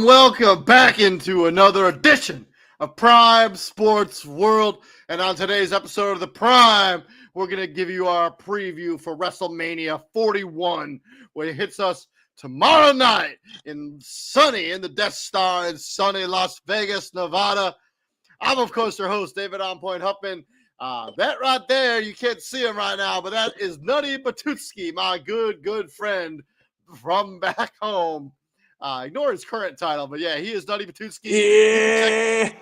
Welcome back into another edition of Prime Sports World. And on today's episode of the Prime, we're going to give you our preview for WrestleMania 41, where it hits us tomorrow night in the Death Star in sunny Las Vegas, Nevada. I'm, of course, your host, David On Point Huffman. That right there, you can't see him right now, but that is Nutty Batutsky, my good friend from back home. Ignore his current title, but yeah, he is Nutty Batutsky.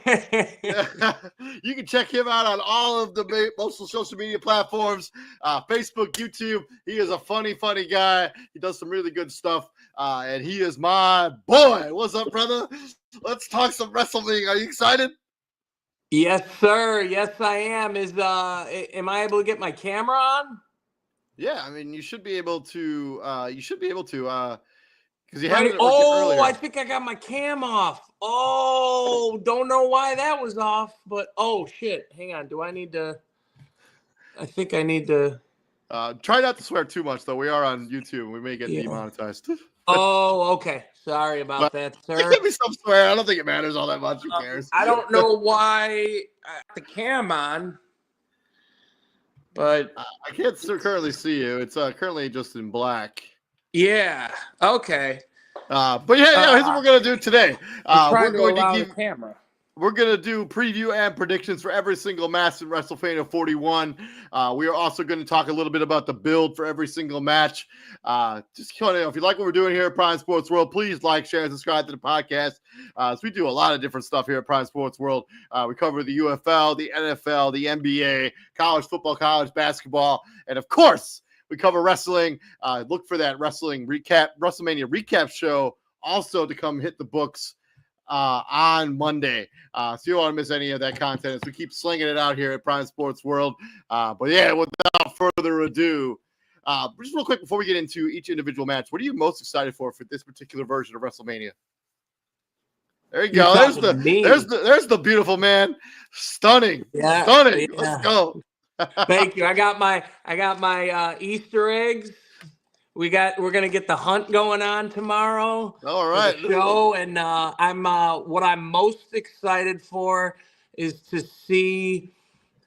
Yeah. You can check him out on all of the most social media platforms, Facebook, YouTube. He is a funny guy. He does some really good stuff, and he is my boy. What's up, brother? Let's talk some wrestling. Are you excited? Yes, sir. Yes, I am. Am I able to get my camera on? Yeah, I mean, you should be able to. Because you right. had it earlier. I think I got my cam off. Oh, don't know why that was off, but oh shit. Hang on. I think I need to. Try not to swear too much, though. We are on YouTube. We may get demonetized. Oh, okay. Sorry about that, sir. There could be some swear. I don't think it matters all that much. Who cares? I don't know why I have the cam on, but I can't currently see you. It's currently just in black. Yeah. Okay. But yeah, here's what we're gonna do today. We're going to give the camera. We're going to do preview and predictions for every single match in WrestleMania 41. We are also going to talk a little bit about the build for every single match. Just if you like what we're doing here at Prime Sports World, please like, share, and subscribe to the podcast. So we do a lot of different stuff here at Prime Sports World. We cover the UFL, the NFL, the NBA, college football, college basketball, and of course, we cover wrestling. Look for that WrestleMania recap show also to come hit the books on Monday. So you don't want to miss any of that content as we keep slinging it out here at Prime Sports World. But yeah, without further ado, just real quick before we get into each individual match, what are you most excited for this particular version of WrestleMania? There you go. There's the beautiful man. Stunning. Yeah, Stunning. Yeah. Let's go. Thank you. I got my Easter eggs. We're gonna get the hunt going on tomorrow. All right. Show, and what I'm most excited for is to see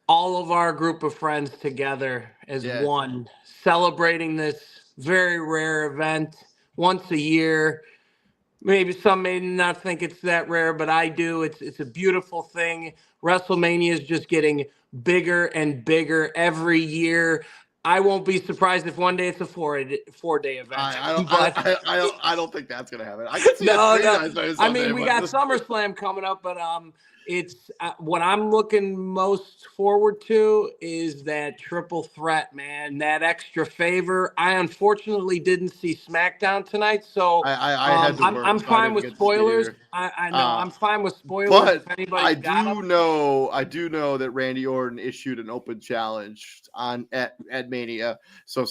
all of our group of friends together as one, celebrating this very rare event once a year. Maybe some may not think it's that rare, but I do. It's a beautiful thing. WrestleMania is just getting bigger and bigger every year. I won't be surprised if one day it's a four-day event. I don't think that's gonna happen. I can see I mean, we got SummerSlam coming up, but it's what I'm looking most forward to is that triple threat, man. That extra favor. I unfortunately didn't see SmackDown tonight, so I'm fine with spoilers. I know I'm fine with spoilers. But I do know that Randy Orton issued an open challenge at Mania, so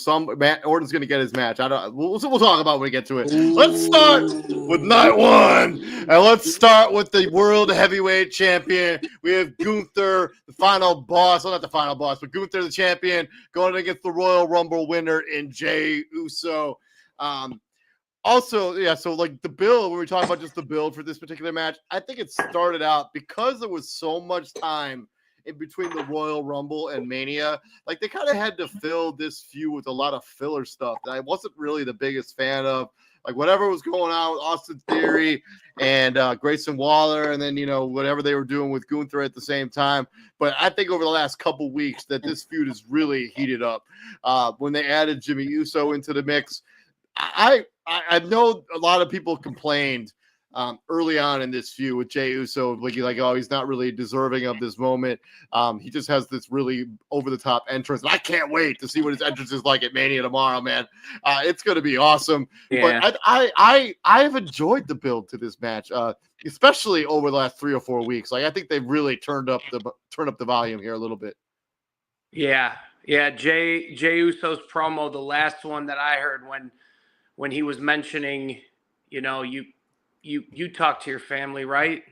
Orton's gonna get his match. We'll talk about when we get to it. Let's start with night one, and let's start with the World Heavyweight Champion. We have Gunther, the final boss. Well, not the final boss, but Gunther, the champion, going against the Royal Rumble winner in Jey Uso. So like the build, when we talk about just the build for this particular match, I think it started out because there was so much time in between the Royal Rumble and Mania. Like they kind of had to fill this feud with a lot of filler stuff that I wasn't really the biggest fan of. Like whatever was going on with Austin Theory and Grayson Waller, and then whatever they were doing with Gunther at the same time. But I think over the last couple weeks that this feud is really heated up. When they added Jimmy Uso into the mix, I know a lot of people complained early on in this feud with Jey Uso, like, oh, he's not really deserving of this moment. He just has this really over the top entrance. And I can't wait to see what his entrance is like at Mania tomorrow, man. It's going to be awesome. Yeah. But I have enjoyed the build to this match, especially over the last 3 or 4 weeks. Like, I think they've really turned up the volume here a little bit. Yeah. Jey Uso's promo, the last one that I heard when he was mentioning, you talk to your family, right,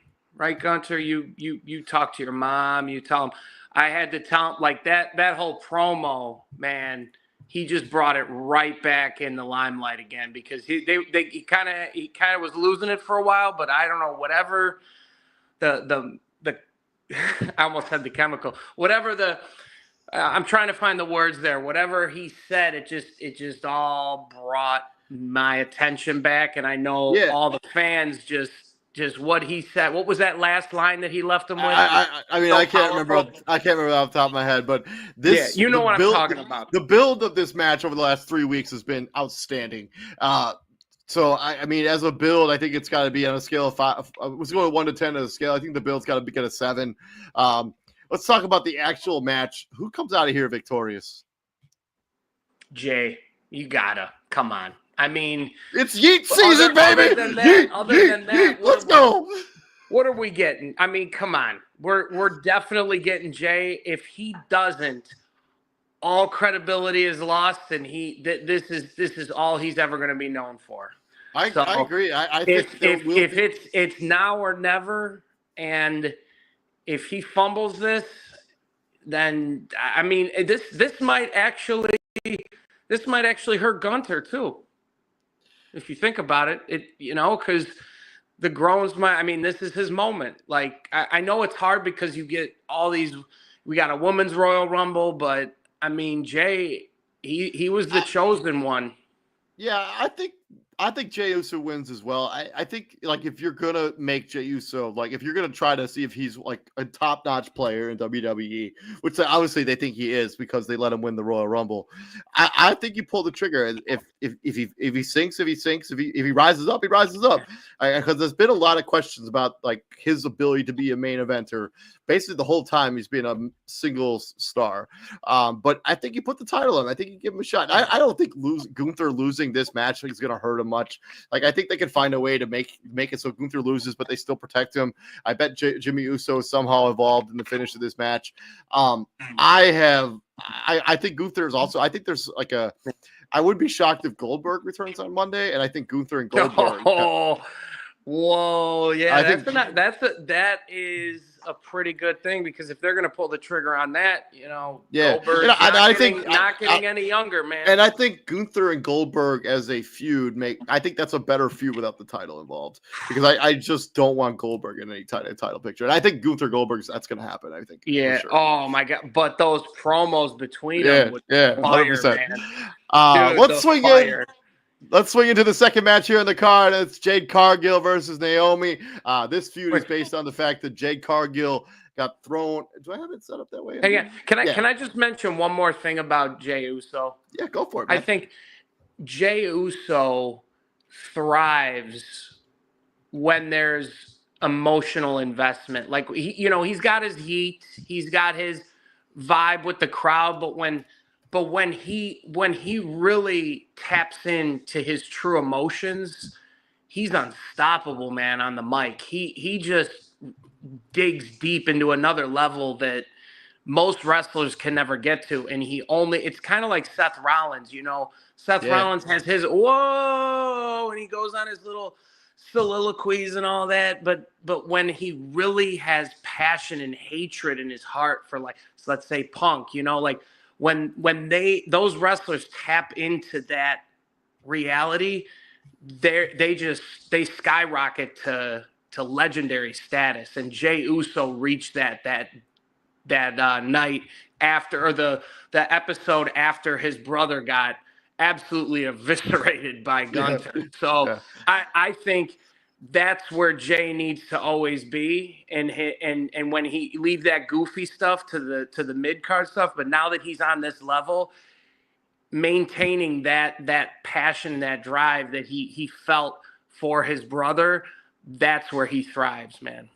Gunter? You talk to your mom. You tell him. I had to tell him, like, that whole promo, man. He just brought it right back in the limelight again, because he kind of was losing it for a while, but I don't know, whatever the I almost said the chemical, whatever the I'm trying to find the words there. Whatever he said, it just all brought my attention back, and I know all the fans just what he said. What was that last line that he left them with? I mean, so I can't remember off the top of my head, but this, you know what I'm talking about. The build of this match over the last 3 weeks has been outstanding. So I mean, as a build, I think it's got to be on a scale of 5. I was going 1 to 10 as a scale. I think the build's got to be a 7. Let's talk about the actual match. Who comes out of here victorious? Jay, you gotta come on. I mean, it's Yeet season, baby. Other than that, let's go. What are we getting? I mean, come on. We're definitely getting Jay. If he doesn't, all credibility is lost, and this is all he's ever going to be known for. I agree. I think if it's now or never, and if he fumbles this, then I mean, this might actually hurt Gunter too. If you think about it, because the groans this is his moment. Like, I know it's hard because you get all these. We got a women's Royal Rumble, but I mean, Jay, he was the chosen one. Yeah, I think Jey Uso wins as well. I think, like, if you're gonna make Jey Uso, like, if you're gonna try to see if he's like a top-notch player in WWE, which obviously they think he is because they let him win the Royal Rumble, I think you pull the trigger. If he sinks, if he rises up, he rises up. Because there's been a lot of questions about, like, his ability to be a main eventer. Basically, the whole time he's been a single star. But I think you put the title on. I think you give him a shot. I don't think Gunther losing this match is going to hurt him much. Like, I think they can find a way to make it so Gunther loses, but they still protect him. I bet Jimmy Uso is somehow involved in the finish of this match. I think Gunther is also. I think there's like a. I would be shocked if Goldberg returns on Monday, and I think Gunther and Goldberg. Whoa, yeah, that is a pretty good thing, because if they're going to pull the trigger on that, Goldberg's not getting any younger, man. And I think Gunther and Goldberg as a feud I think that's a better feud without the title involved, because I just don't want Goldberg in any title picture. And I think Gunther Goldberg, that's going to happen. I think. Yeah. Sure. Oh my God. But those promos between them would fire, 100%. Man. Let's swing into the second match here on the card. It's Jade Cargill versus Naomi. This feud is based on the fact that Jade Cargill got thrown. Do I have it set up that way? Can I just mention one more thing about Jey Uso? Yeah, go for it, man. I think Jey Uso thrives when there's emotional investment. Like, he's got his heat, he's got his vibe with the crowd, but when he really taps into his true emotions, he's unstoppable, man, on the mic. He just digs deep into another level that most wrestlers can never get to. And it's kind of like Seth Rollins, Seth Rollins has his whoa, and he goes on his little soliloquies and all that. But when he really has passion and hatred in his heart for, like, so let's say Punk, like, when those wrestlers tap into that reality, they skyrocket to legendary status. And Jey Uso reached that night after, or the episode after his brother got absolutely eviscerated by Gunther. Yeah. So yeah. I think that's where Jay needs to always be, and when he leave that goofy stuff to the mid card stuff, but now that he's on this level, maintaining that passion, that drive that he felt for his brother, that's where he thrives, man.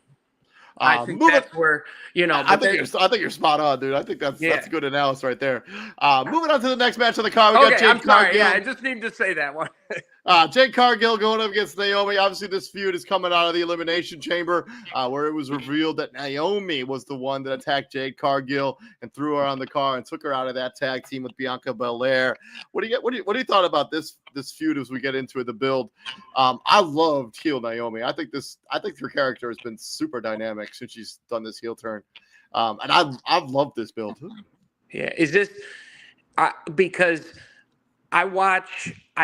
I think that's where, I think you're spot on, dude. I think that's good analysis right there. Moving on to the next match of the card, we got Jade Cargill. Yeah, I just need to say that one. Jade Cargill going up against Naomi. Obviously, this feud is coming out of the Elimination Chamber, where it was revealed that Naomi was the one that attacked Jade Cargill and threw her on the car and took her out of that tag team with Bianca Belair. What do you thought about this feud as we get into the build? I loved heel Naomi. I think her character has been super dynamic since she's done this heel turn, and I've loved this build. Yeah, is this because I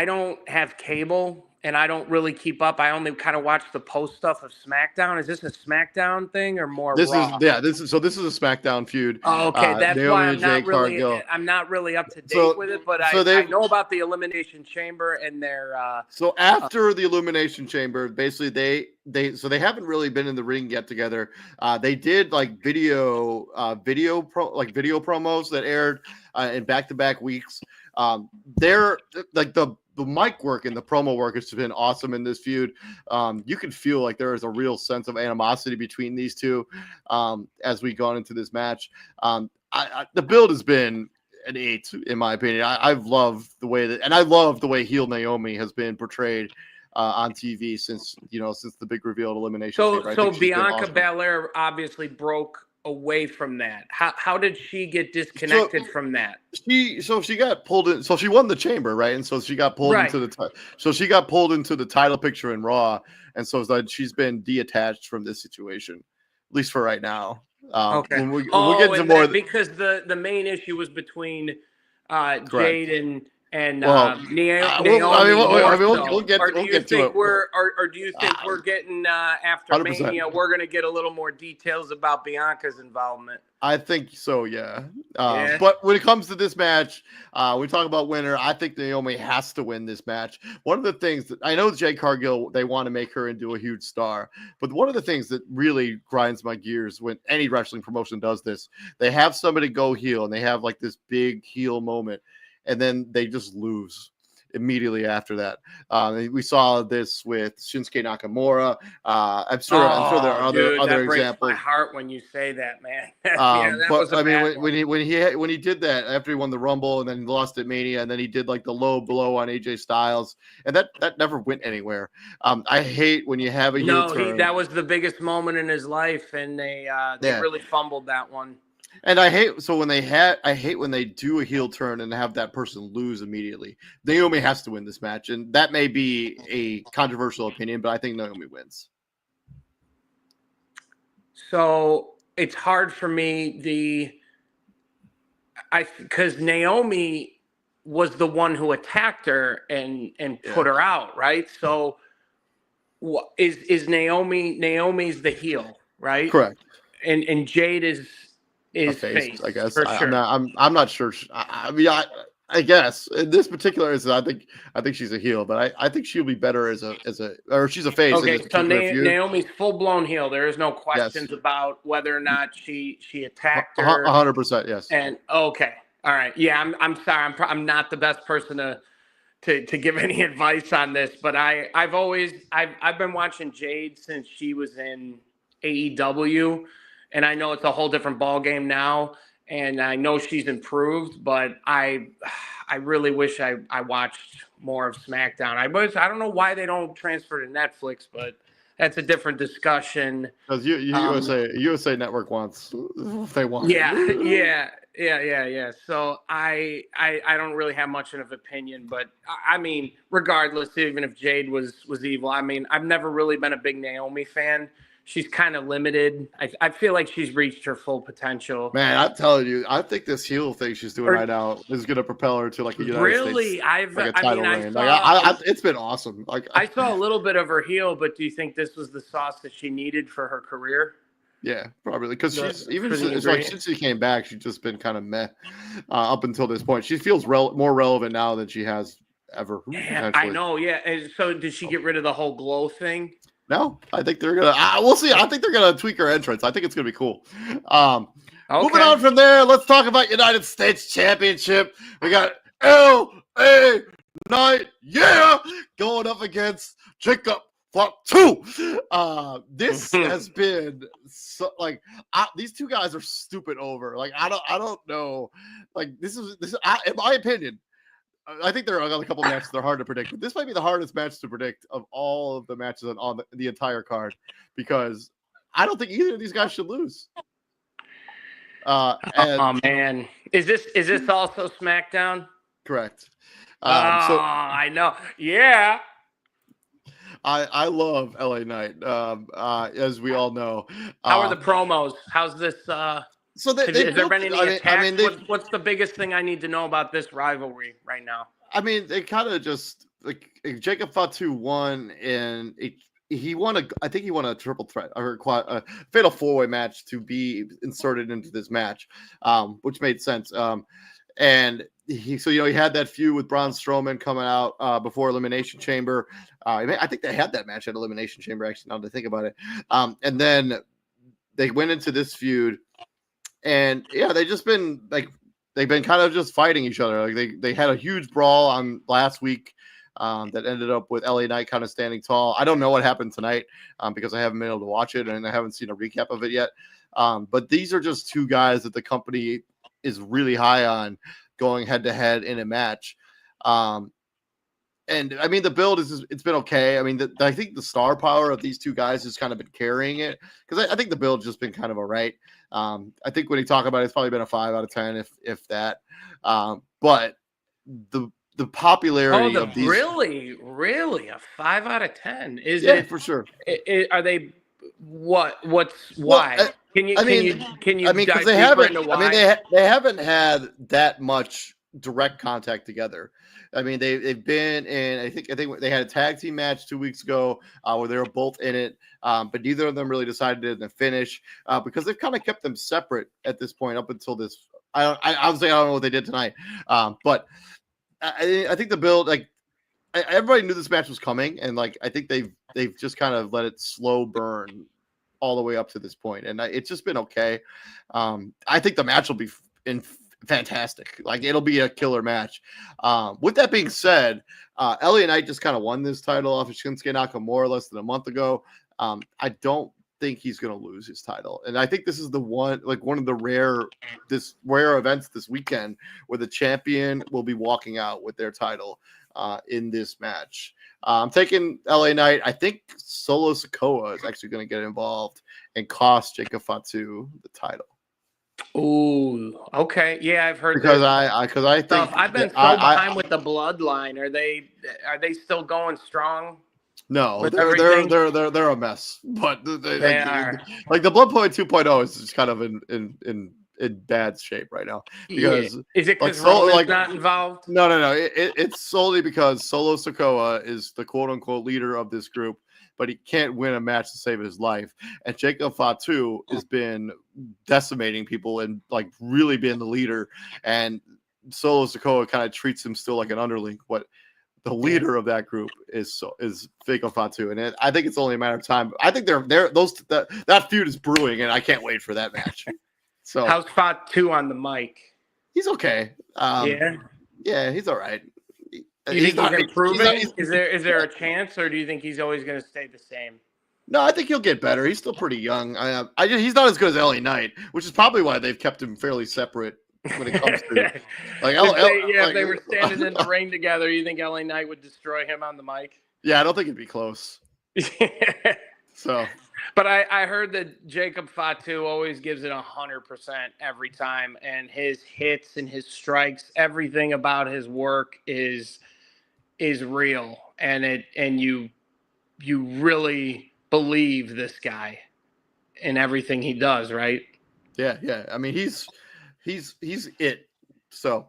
don't have cable and I don't really keep up. I only kind of watch the post stuff of SmackDown. Is this a SmackDown thing or more Raw? This is a SmackDown feud. Oh, okay, that's Naomi why I'm not really up to date with it, but I know about the Elimination Chamber and their so after the Elimination Chamber, basically they haven't really been in the ring yet together. They did like video promos that aired in back-to-back weeks. They're like the mic work and the promo work has been awesome in this feud. You can feel like there is a real sense of animosity between these two as we gone into this match. The build has been an 8 in my opinion. I've loved the way and I love the way heel Naomi has been portrayed on TV since the big reveal at Elimination Chamber. So Bianca Belair obviously broke away from that. How did she get disconnected from that? She got pulled in. So she won the chamber, right? And so she got pulled into the title picture in Raw, and so it's like she's been detached from this situation, at least for right now. Okay. We'll get into more because the main issue was between Jade and Naomi. We'll get to it. Or do you think we're getting after 100%. Mania? We're going to get a little more details about Bianca's involvement. I think so, yeah. But when it comes to this match, we talk about winner. I think Naomi has to win this match. One of the things that I know, Jade Cargill, they want to make her into a huge star. But one of the things that really grinds my gears when any wrestling promotion does this, they have somebody go heel and they have like this big heel moment, and then they just lose immediately after that. We saw this with Shinsuke Nakamura. I'm sure there are other examples. That breaks my heart when you say that, man. But I mean, when he did that after he won the Rumble and then he lost at Mania, and then he did like the low blow on AJ Styles, and that never went anywhere. I hate when you have a heel turn. That was the biggest moment in his life, and they really fumbled that one. And I hate when they do a heel turn and have that person lose immediately. Naomi has to win this match, and that may be a controversial opinion, but I think Naomi wins. So it's hard for me because Naomi was the one who attacked her and put her out, right? So is Naomi's the heel, right? Correct. And Jade is face, I guess. For sure. I'm not sure. I guess in this particular instance, I think she's a heel, but I think she'll be better as she's a face. Okay, so Naomi's full blown heel. There is no questions about whether or not she attacked her. 100%, yes. And okay, all right, yeah. I'm sorry. I'm not the best person to give any advice on this, but I've been watching Jade since she was in AEW. And I know it's a whole different ball game now, and I know she's improved, but I really wish I watched more of SmackDown. I don't know why they don't transfer to Netflix, but that's a different discussion. Because USA Network wants they want. Yeah. So I don't really have much of an opinion, but I mean, regardless, even if Jade was evil, I mean, I've never really been a big Naomi fan. She's kind of limited. I feel like she's reached her full potential. Man, I'm telling you, I think this heel thing she's doing right now is going to propel her to like a United States, title reign. It's been awesome. I saw a little bit of her heel, but do you think this was the sauce that she needed for her career? Yeah, probably because since she came back, she's just been kind of meh up until this point. She feels more relevant now than she has ever. I know. Yeah. And so, did she get rid of the whole glow thing? No, I think they're gonna. We'll see. I think they're gonna tweak her entrance. I think it's gonna be cool. Moving on from there, let's talk about United States Championship. We got LA Knight, going up against Jacob Fuck 2. This has been so, like, these two guys are stupid over. Like, I don't know. Like, this is in my opinion. I think there are a couple matches that are hard to predict, but this might be the hardest match to predict of all of the matches on the entire card, because I don't think either of these guys should lose. Oh man, is this also SmackDown? Correct. So I know. Yeah. I love LA Knight, as we all know. How are the promos? How's this? So has there been any attacks? What's the biggest thing I need to know about this rivalry right now? I mean, they kind of just like Jacob Fatu won, and he won I think he won a triple threat or a fatal 4-way match to be inserted into this match, which made sense. And he had that feud with Braun Strowman coming out before Elimination Chamber. I think they had that match at Elimination Chamber, actually, now to think about it. And then they went into this feud, and yeah, they've been kind of just fighting each other. Like they had a huge brawl on last week that ended up with LA Knight kind of standing tall. I don't know what happened tonight because I haven't been able to watch it, and I haven't seen a recap of it yet. But these are just two guys that the company is really high on going head to head in a match. And I mean, the build it's been okay. I mean, I think the star power of these two guys has kind of been carrying it, because I think the build's just been kind of all right. I think when you talk about it, it's probably been a 5 out of 10, if that. But the popularity of these, really a 5 out of 10 is it for sure. Are they what's why? Well, can you because they haven't had that much direct contact together. I mean, they've been in. I think they had a tag team match 2 weeks ago where they were both in it, but neither of them really decided to finish because they've kind of kept them separate at this point up until this. I obviously I don't know what they did tonight, but I think the build, like, everybody knew this match was coming, and like I think they've just kind of let it slow burn all the way up to this point, and it's just been okay. I think the match will be fantastic. Like, it'll be a killer match. With that being said, LA Knight just kind of won this title off of Shinsuke Nakamura less than a month ago. I don't think he's going to lose his title, and I think this is one of the rare events this weekend where the champion will be walking out with their title in this match. I'm taking LA Knight. I think Solo Sikoa is actually going to get involved and cost Jacob Fatu the title. Ooh, okay, yeah, I've heard because I think I've been so behind with the bloodline. Are they still going strong? No, they're a mess. But they are. Like the Bloodpoint 2.0 is just kind of in bad shape right now. Because is it because Roman's not involved? No. It's solely because Solo Sikoa is the quote unquote leader of this group, but he can't win a match to save his life. And Jacob Fatu has been decimating people and like really being the leader. And Solo Sikoa kind of treats him still like an underling. What the leader of that group is Jacob Fatu, and I think it's only a matter of time. I think that feud is brewing, and I can't wait for that match. So how's Fatu on the mic? He's okay. Yeah, he's all right. You think he's improving? Is there a chance, or do you think he's always going to stay the same? No, I think he'll get better. He's still pretty young. He's not as good as LA Knight, which is probably why they've kept him fairly separate when it comes to if they were standing in the ring together, you think LA Knight would destroy him on the mic? Yeah, I don't think it'd be close. So, but I heard that Jacob Fatu always gives it 100% every time, and his hits and his strikes, everything about his work is real, and you really believe this guy in everything he does, right? Yeah. I mean, he's it. So,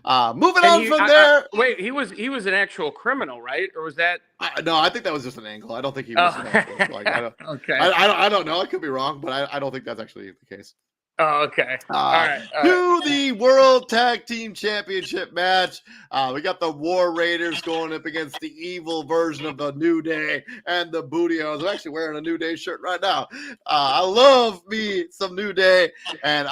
moving on from there. Wait, he was an actual criminal, right? Or was that? No, I think that was just an angle. I don't think he was an actual. Okay. I don't know. I could be wrong, but I don't think that's actually the case. Oh, okay. All right. The World Tag Team Championship match. We got the War Raiders going up against the evil version of the New Day and the Booty-Ons. I'm actually wearing a New Day shirt right now. I love me some New Day, and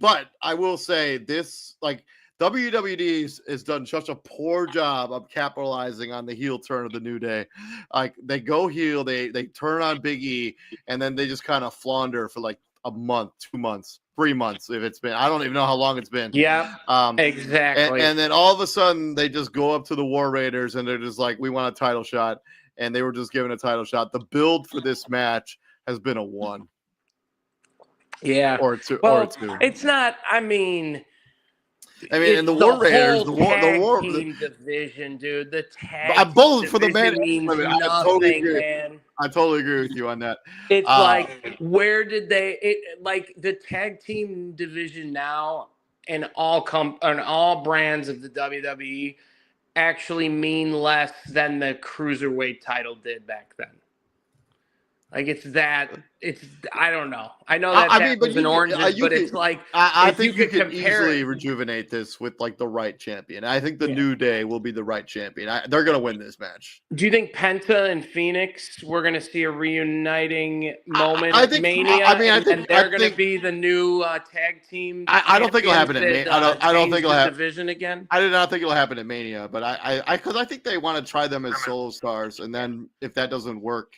but I will say this, like, WWE has done such a poor job of capitalizing on the heel turn of the New Day. Like they go heel, they turn on Big E, and then they just kind of flounder for like a month, 2 months, 3 months if it's been. I don't even know how long it's been. Yeah, exactly. And then all of a sudden they just go up to the War Raiders and they're just like, we want a title shot, and they were just given a title shot. The build for this match has been a 1. Yeah, or two, well, or a 2. It's not. I mean, and the War Raiders, the war team division, dude. The tag both for the man. means I nothing, totally agree. man. I totally agree with you on that. It's like, where did like the tag team division now and all brands of the WWE actually mean less than the cruiserweight title did back then. Like I don't know. I know that was an orange, but it's like I think you could easily rejuvenate this with like the right champion. I think the New Day will be the right champion. They're gonna win this match. Do you think Penta and Phoenix, we're gonna see a reuniting moment I think, Mania? I think they're gonna be the new tag team. I don't think it'll happen at Mania. I don't think it'll happen division again. I do not think it'll happen at Mania, but because I think they want to try them as solo stars, and then if that doesn't work,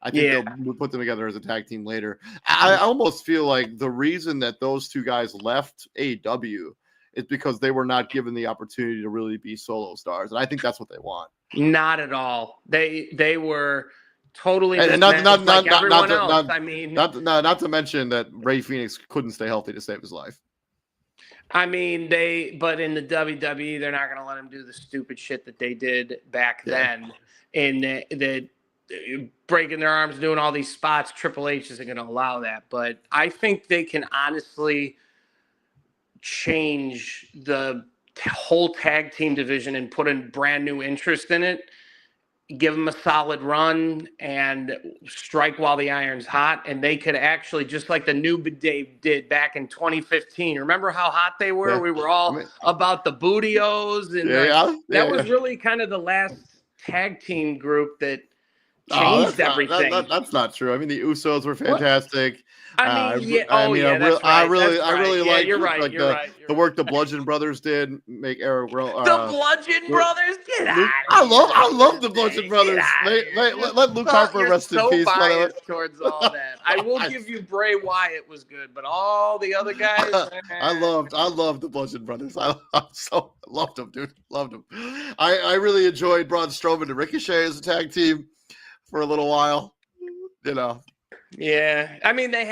I think they'll put them together as a tag team later. I almost feel like the reason that those two guys left AEW is because they were not given the opportunity to really be solo stars, and I think that's what they want. Not at all. They were totally not everyone else. I mean, not to mention that Rey Fenix couldn't stay healthy to save his life. I mean, but in the WWE, they're not going to let him do the stupid shit that they did back then. In the breaking their arms, doing all these spots, Triple H isn't going to allow that. But I think they can honestly change the whole tag team division and put in brand new interest in it, give them a solid run, and strike while the iron's hot. And they could actually, just like the New Day did back in 2015. Remember how hot they were? Yeah. We were all about the Bootios. And that was really kind of the last tag team group that changed everything. That's not true. I mean, the Usos were fantastic. I really like. You're right. The work the Bludgeon Brothers did make Eric. The Bludgeon Brothers, get out! I love the Bludgeon Brothers. Let Luke Harper rest in peace. Biased towards all that. I will give you Bray Wyatt was good, but all the other guys. I loved the Bludgeon Brothers. I loved them, dude. Loved them. I really enjoyed Braun Strowman and Ricochet as a tag team for a little while, Yeah, I mean they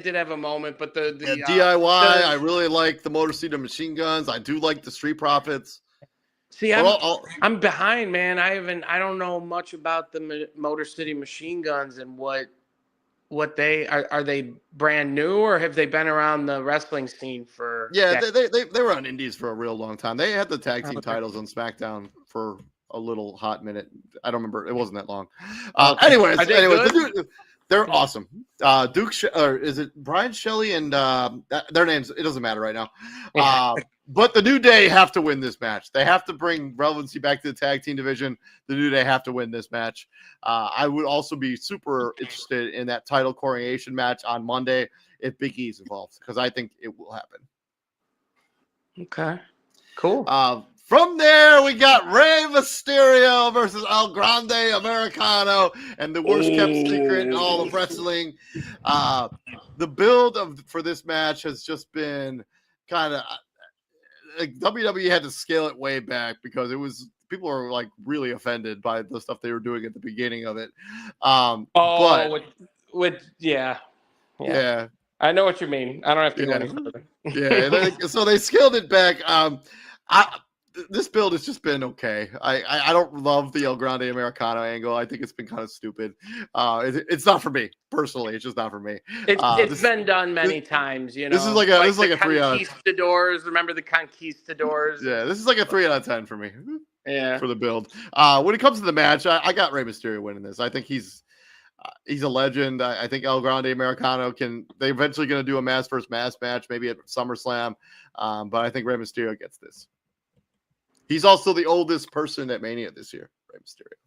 did have a moment, but the DIY. I really like the Motor City Machine Guns. I do like the Street Profits. See, I'm behind, man. I don't know much about the Motor City Machine Guns and what they are they brand new, or have they been around the wrestling scene for? Yeah, they were on Indies for a real long time. They had the tag team titles on SmackDown for a little hot minute. I don't remember. It wasn't that long. Anyways, they're awesome. Is it Brian Shelley and their names? It doesn't matter right now. But the New Day have to win this match. They have to bring relevancy back to the tag team division. The New Day have to win this match. I would also be super interested in that title coronation match on Monday if Big E's involved, because I think it will happen. Okay, cool. From there, we got Rey Mysterio versus El Grande Americano, and the worst kept secret in all of wrestling. The build for this match has just been kind of like WWE had to scale it way back because people were like really offended by the stuff they were doing at the beginning of it. Yeah. I know what you mean. I don't have to go any further. So they scaled it back. This build has just been okay. I don't love the El Grande Americano angle. I think it's been kind of stupid. It's not for me personally. It's just not for me. It's been done many times. This is like a 3 out of 10. Conquistadors. Remember the Conquistadors? Yeah, this is like a 3 out of 10 for me. Yeah, for the build. When it comes to the match, I got Rey Mysterio winning this. I think he's a legend. I think El Grande Americano they're eventually going to do a mass versus mass match, maybe at SummerSlam. But I think Rey Mysterio gets this. He's also the oldest person at Mania this year, Rey Mysterio.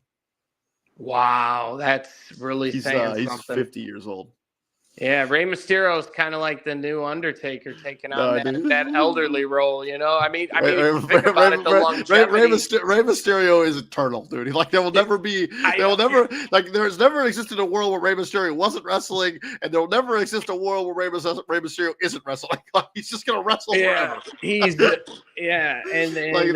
Wow, that's really saying something. He's 50 years old. Yeah, Rey Mysterio is kind of like the new Undertaker, taking on that elderly role. I mean, if you think about it, the longevity. Rey Mysterio is eternal, dude. Like there will never be, there's never existed a world where Rey Mysterio wasn't wrestling, and there will never exist a world where Rey Mysterio isn't wrestling. Like he's just gonna wrestle forever. And like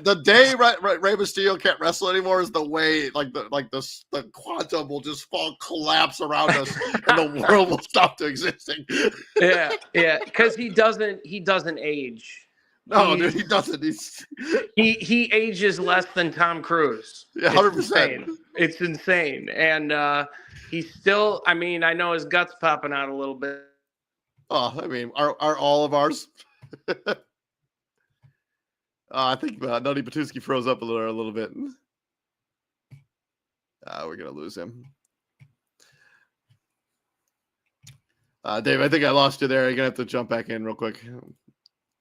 the day Rey Mysterio can't wrestle anymore is the way the quantum will just collapse around us, and the world will stop to existing. Because he doesn't age. No, dude, he doesn't. He ages less than Tom Cruise. Yeah, 100%. It's insane, and he's still. I mean, I know his guts popping out a little bit. Oh, I mean, are all of ours? I think Nutty Batuski froze up a little bit. We're gonna lose him. Dave, I think I lost you there. You're gonna have to jump back in real quick.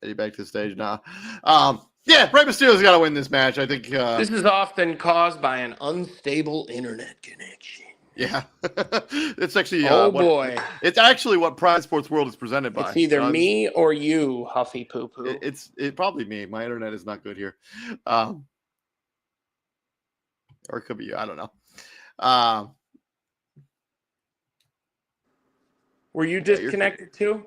Get you back to the stage now. Yeah, Rey Mysterio's got to win this match. I think this is often caused by an unstable internet connection. Yeah, it's actually boy, it's actually what Pride Sports World is presented by. It's either me or you, Huffy Poo Poo. It's probably me. My internet is not good here, or it could be you. I don't know. Were you disconnected too?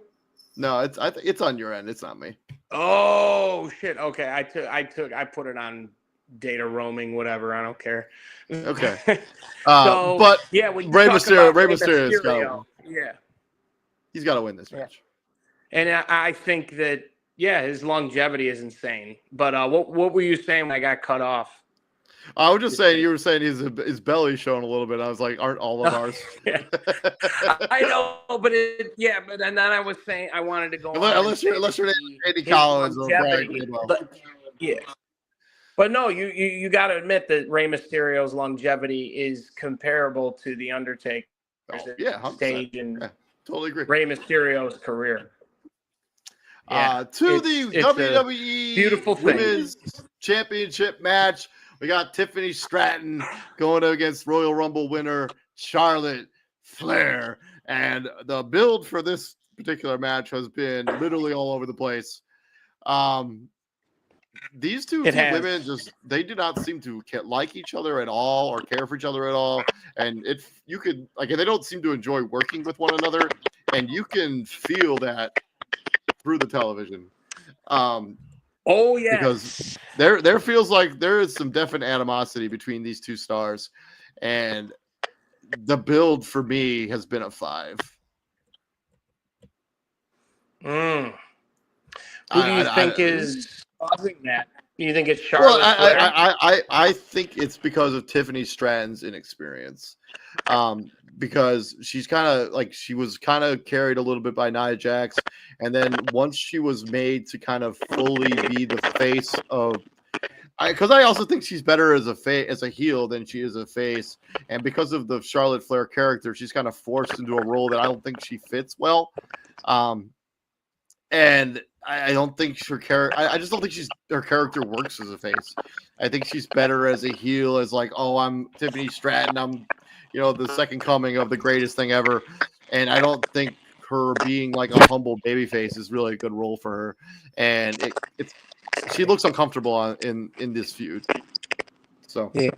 No, it's on your end. It's not me. Oh shit. Okay, I put it on data roaming, whatever. I don't care. Okay. But yeah, when Rey Mysterio, yeah, he's got to win this match. And I think that his longevity is insane. But what were you saying when I got cut off? I was just saying, you were saying his belly showing a little bit. I was like, aren't all of ours? I know, but then I was saying I wanted to go unless you're Andy Collins or Brian. But no, you got to admit that Rey Mysterio's longevity is comparable to the Undertaker's stage and totally agree. Rey Mysterio's career. To the WWE beautiful Women's Championship match. We got Tiffany Stratton going against Royal Rumble winner Charlotte Flair. And the build for this particular match has been literally all over the place. These two women they do not seem to like each other at all or care for each other at all. And they don't seem to enjoy working with one another. And you can feel that through the television. Oh yeah, because there feels like there is some definite animosity between these two stars, and the build for me has been a 5. Who do you think is causing that? Do you think it's Charlotte? Well, I think it's because of Tiffany Stratton's inexperience. Because she's she was kind of carried a little bit by Nia Jax, and then once she was made to kind of fully be the face of, because I also think she's better as a heel than she is a face, and because of the Charlotte Flair character, she's kind of forced into a role that I don't think she fits well, and I don't think her character. I just don't think her character works as a face. I think she's better as a heel, as I'm Tiffany Stratton. I'm the second coming of the greatest thing ever. And I don't think her being like a humble babyface is really a good role for her. And she looks uncomfortable in this feud. So yeah.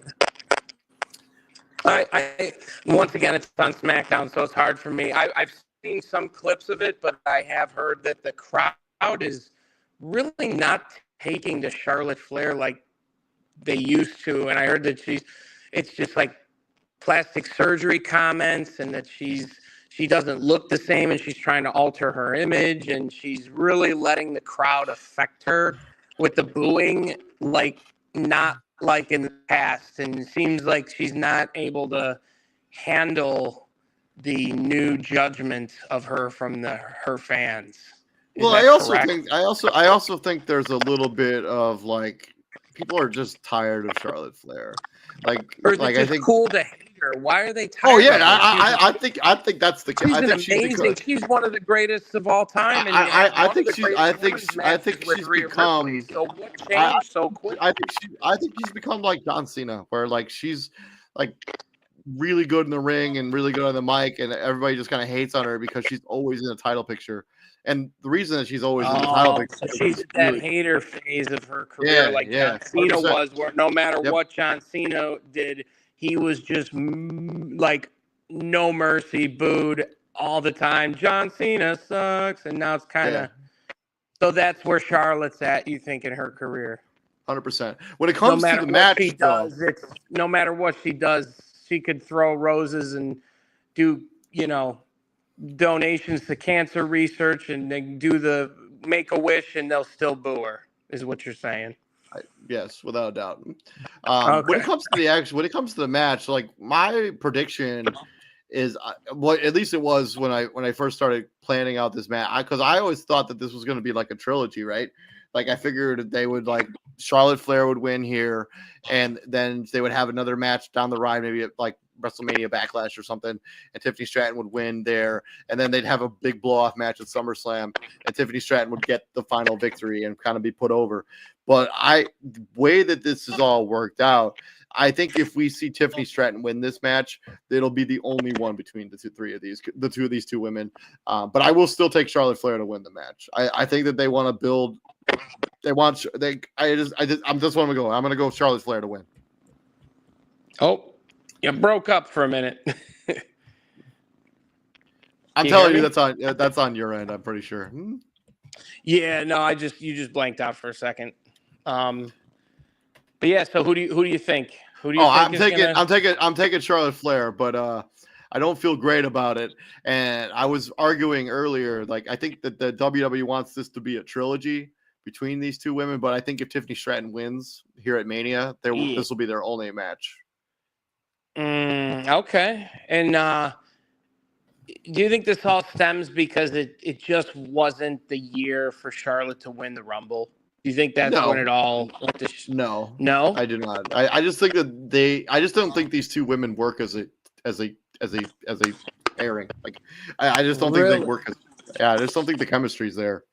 I once again, it's on SmackDown, so it's hard for me. I've seen some clips of it, but I have heard that the crowd is really not taking to Charlotte Flair like they used to. And I heard that it's just like plastic surgery comments, and that she doesn't look the same, and she's trying to alter her image, and she's really letting the crowd affect her with the booing, not like in the past. And it seems like she's not able to handle the new judgment of her from her fans. Well, I also think there's a little bit of people are just tired of Charlotte Flair. Or is it just cool to hate her? Why are they tired? Oh yeah, I think that's the case. She's amazing. She's one of the greatest of all time. And I think she's become. So what changed so quick? I think she's become like John Cena, where she's really good in the ring and really good on the mic, and everybody just kind of hates on her because she's always in the title picture. And the reason that she's always in the title picture, so she's that hater phase of her career, like John Cena 100%. was, where no matter what John Cena did, he was just like no mercy, booed all the time. John Cena sucks, and now it's kind of so that's where Charlotte's at. You think in her career, 100%. When it comes to the match, she does, it's no matter what she does, she could throw roses and do donations to cancer research and they do the Make-A-Wish and they'll still boo her, is what you're saying. Yes, without a doubt. When it comes to the match, like my prediction is at least it was when I first started planning out this match, because I always thought that this was going to be like a trilogy, right? Like I figured they would Charlotte Flair would win here, and then they would have another match down the ride, maybe at like WrestleMania Backlash or something, and Tiffany Stratton would win there, and then they'd have a big blow-off match at SummerSlam, and Tiffany Stratton would get the final victory and kind of be put over. But the way that this is all worked out, I think if we see Tiffany Stratton win this match, it'll be the only one between the two of these two women. But I will still take Charlotte Flair to win the match. I think that they want to build. I'm just want to go. I'm going to go Charlotte Flair to win. Oh, you broke up for a minute. I'm telling you, that's on your end. I'm pretty sure. Yeah, no, you just blanked out for a second. But yeah, so who do you think? I'm taking Charlotte Flair, but I don't feel great about it. And I was arguing earlier, like I think that the WWE wants this to be a trilogy between these two women, but I think if Tiffany Stratton wins here at Mania, this will be their only match. Okay. And do you think this all stems because it just wasn't the year for Charlotte to win the Rumble? Do you think that's when it all went to No, I do not. I just think that I just don't think these two women work as a pairing. Like I just don't think they work I just don't think the chemistry's there.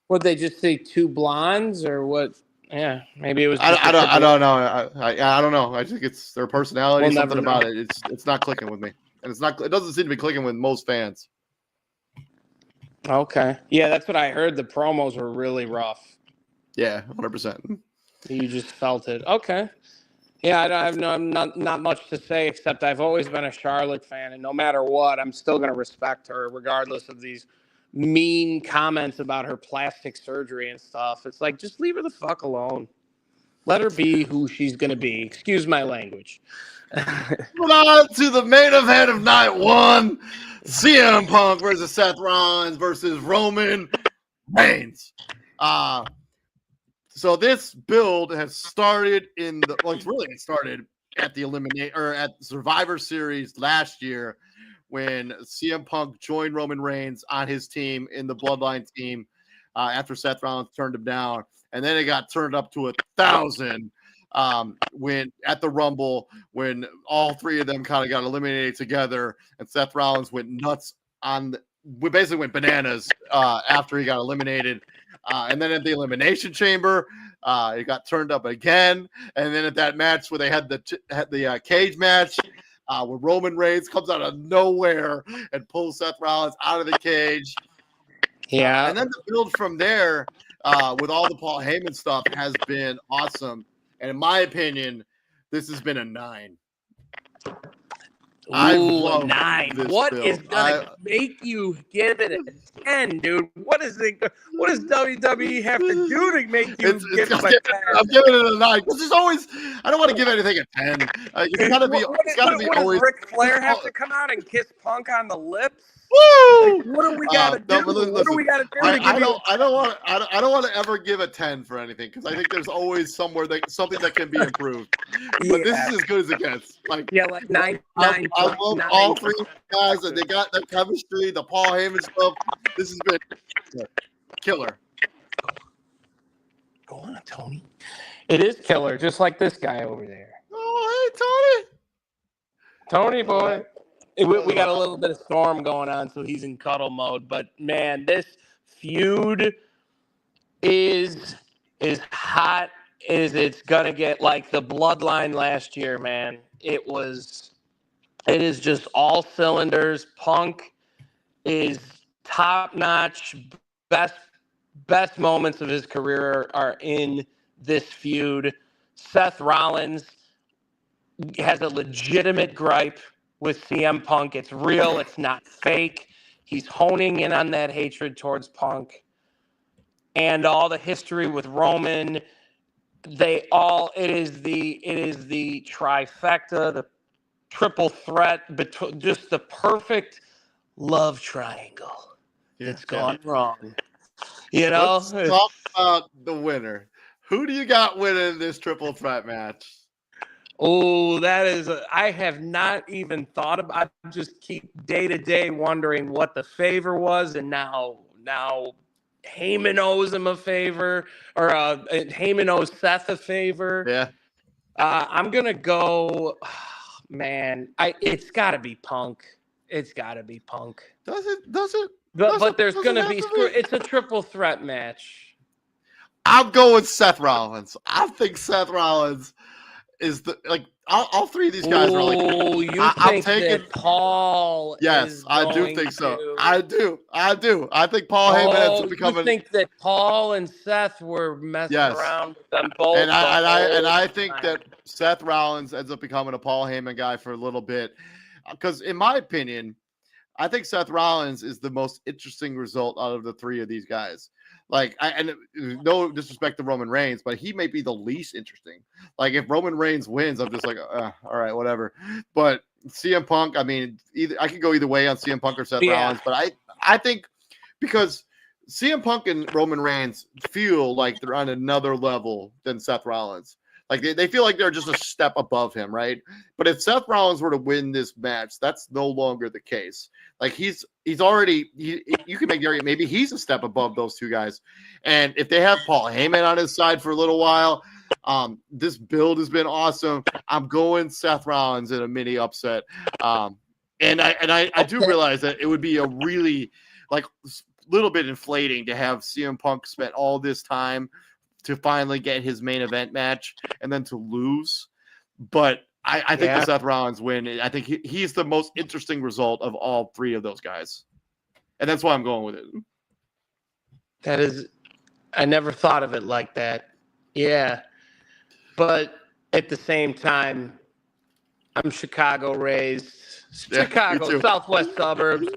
Would they just say two blondes or what? Yeah, maybe it was. I don't know. I don't know. I think it's their personality. Something about it. It's not clicking with me, and it doesn't seem to be clicking with most fans. Okay. Yeah, that's what I heard. The promos were really rough. Yeah, 100%. You just felt it. Okay. Yeah, I'm not much to say except I've always been a Charlotte fan, and no matter what, I'm still going to respect her regardless of these mean comments about her plastic surgery and stuff. It's like, just leave her the fuck alone. Let her be who she's going to be. Excuse my language. Moving on to the main event of night one, CM Punk versus Seth Rollins versus Roman Reigns. So this build has started it started at the at Survivor Series last year when CM Punk joined Roman Reigns on his team in the Bloodline team after Seth Rollins turned him down, and then it got turned up to 1,000 when at the Rumble when all three of them kind of got eliminated together, and Seth Rollins went nuts we basically went bananas after he got eliminated. And then at the Elimination Chamber, it got turned up again. And then at that match where they had the cage match, where Roman Reigns comes out of nowhere and pulls Seth Rollins out of the cage. Yeah. And then the build from there with all the Paul Heyman stuff has been awesome. And in my opinion, this has been a 9. I love 9. What is gonna make you give it a 10, dude? What does WWE have to do to make you give it a 10? I'm giving it a 9 because there's always. I don't want to give anything a 10. It's got to be. It's got to be always. Does Ric Flair have to come out and kiss Punk on the lips? Woo! Like, what do we got to do? What do we got to do? I don't want to ever give a 10 for anything because I think there's always something that can be improved. But this is as good as it gets. Like 9. I love all three guys, and they got their chemistry. The Paul Heyman stuff. This has been killer. Go on, Tony. It is killer, just like this guy over there. Oh, hey, Tony boy. We got a little bit of storm going on, so he's in cuddle mode. But, man, this feud is as hot as it's going to get. Like the Bloodline last year, man. It was It is just all cylinders. Punk is top notch. Best moments of his career are in this feud. Seth Rollins has a legitimate gripe with CM Punk. It's real. It's not fake. He's honing in on that hatred towards Punk and all the history with Roman. It is the trifecta, the triple threat, just the perfect love triangle. It's gone wrong. You know, let's talk about the winner. Who do you got winning this triple threat match? Oh, I have not even thought about. I just keep day to day wondering what the favor was, and now Heyman owes him a favor, or Heyman owes Seth a favor. Yeah. I'm gonna go. Man, it's got to be Punk. It's got to be Punk. Does it? But there's gonna be. It's a triple threat match. I'm going Seth Rollins. I think Seth Rollins is all three of these guys are like. Oh, I'm taking that Paul? Yes, I do think so. I do. I think Paul Heyman ends up becoming. You think that Paul and Seth were messing around with them both? And I think that Seth Rollins ends up becoming a Paul Heyman guy for a little bit, because in my opinion, I think Seth Rollins is the most interesting result out of the three of these guys. And no disrespect to Roman Reigns, but he may be the least interesting. Like, if Roman Reigns wins, I'm just like, all right, whatever. But CM Punk, I mean, I could go either way on CM Punk or Seth Rollins, but I think because CM Punk and Roman Reigns feel like they're on another level than Seth Rollins. Like, they feel like they're just a step above him, right? But if Seth Rollins were to win this match, that's no longer the case. Like, he's already, you can make the argument, maybe he's a step above those two guys. And if they have Paul Heyman on his side for a little while, this build has been awesome. I'm going Seth Rollins in a mini upset. And I do realize that it would be a really, little bit inflating to have CM Punk spent all this time to finally get his main event match and then to lose. But I think the Seth Rollins win, I think he's the most interesting result of all three of those guys. And that's why I'm going with it. I never thought of it like that. Yeah. But at the same time, I'm Chicago raised. Chicago, Southwest suburbs.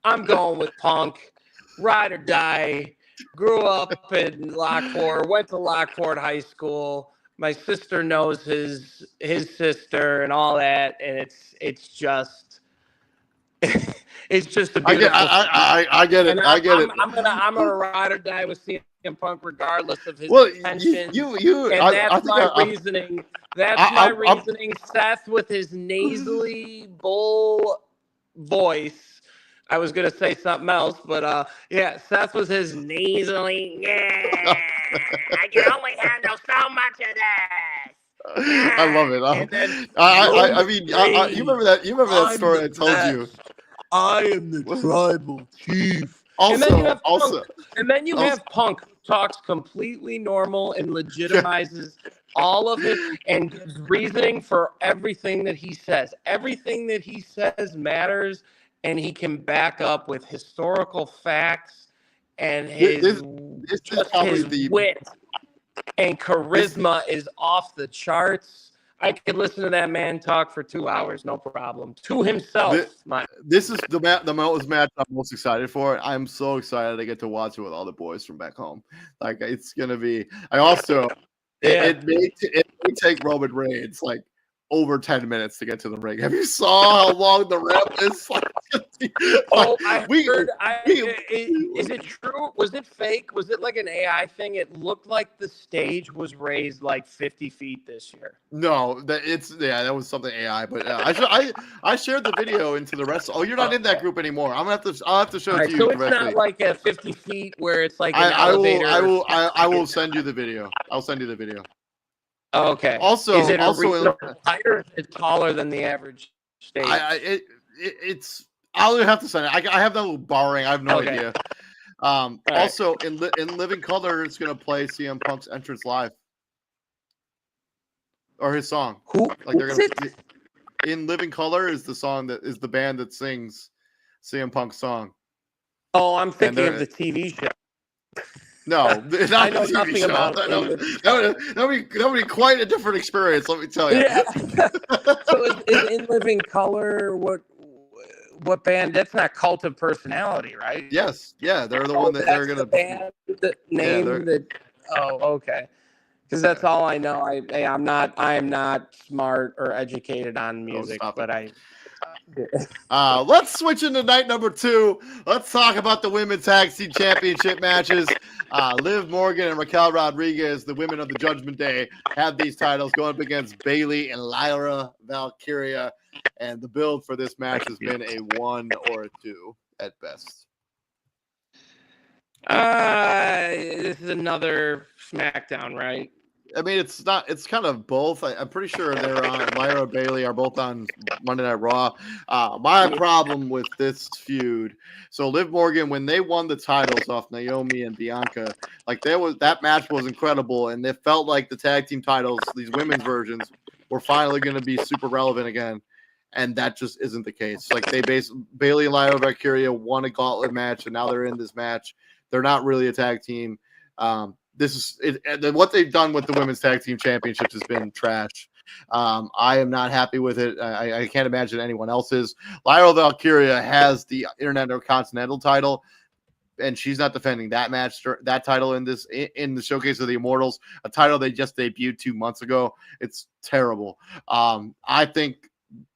I'm going with Punk. Ride or die. Grew up in Lockport, went to Lockport High School. My sister knows his sister and all that, and it's just a beautiful. I get it. I get it. I'm gonna ride or die with CM Punk regardless of his intentions. That's my reasoning. That's my reasoning. Seth with his nasally bull voice. I was going to say something else, but Seth was his nasally. Yeah, I can only handle so much of this. I love it. I mean, you remember that story I told you? I am the tribal chief. And then you have Punk who talks completely normal and legitimizes all of it and reasoning for everything that he says. Everything that he says matters. And he can back up with historical facts and his wit and charisma is off the charts. I could listen to that man talk for 2 hours, no problem. To himself. This is the match I'm most excited for. I'm so excited to get to watch it with all the boys from back home. Like, it's gonna be. It may take Roman Reigns over 10 minutes to get to the ring. Have you saw how long the ramp is? Is it true? Was it fake? Was it like an AI thing? It looked like the stage was raised 50 feet this year. No, that was something AI. But I shared the video into the rest. Oh, you're not in that group anymore. I'll have to show it to you. So it's not like a 50 feet where it's like an elevator. I will send you the video. I'll send you the video. Okay. Also, is it higher? Is it taller than the average stage? I'll have to send it. I have that little borrowing. I have no idea. Also, in Living Color, it's going to play CM Punk's entrance live, or his song. Who? In Living Color is the band that sings CM Punk's song. Oh, I'm thinking of the TV show. No, not I know the TV nothing show. about That would be quite a different experience, let me tell you. Yeah. So is In Living Color what band? That's not Cult of Personality, right? Yes, yeah, they're the one that they're gonna. The band name that. Oh, okay. Because that's Yeah. all I know. I am not smart or educated on music, Stop but it. I. Let's switch into night number 2. Let's talk about the women's tag team championship matches. Liv Morgan and Raquel Rodriguez, the women of the Judgment Day, have these titles going up against Bayley and Lyra Valkyria. And the build for this match has been a 1 or a 2 at best. This is another SmackDown, right? I mean, it's not. It's kind of both. I'm pretty sure they're on. Lyra and Bayley are both on Monday Night Raw. My problem with this feud. So Liv Morgan, when they won the titles off Naomi and Bianca, like that match was incredible, and it felt like the tag team titles, these women's versions, were finally going to be super relevant again, and that just isn't the case. Like Bayley and Lyra Valkyria won a gauntlet match, and now they're in this match. They're not really a tag team. This is it, what they've done with the women's tag team championships has been trash. I am not happy with it. I can't imagine anyone else is. Lyra Valkyria has the Intercontinental title, and she's not defending that title in the Showcase of the Immortals, a title they just debuted 2 months ago. It's terrible. I think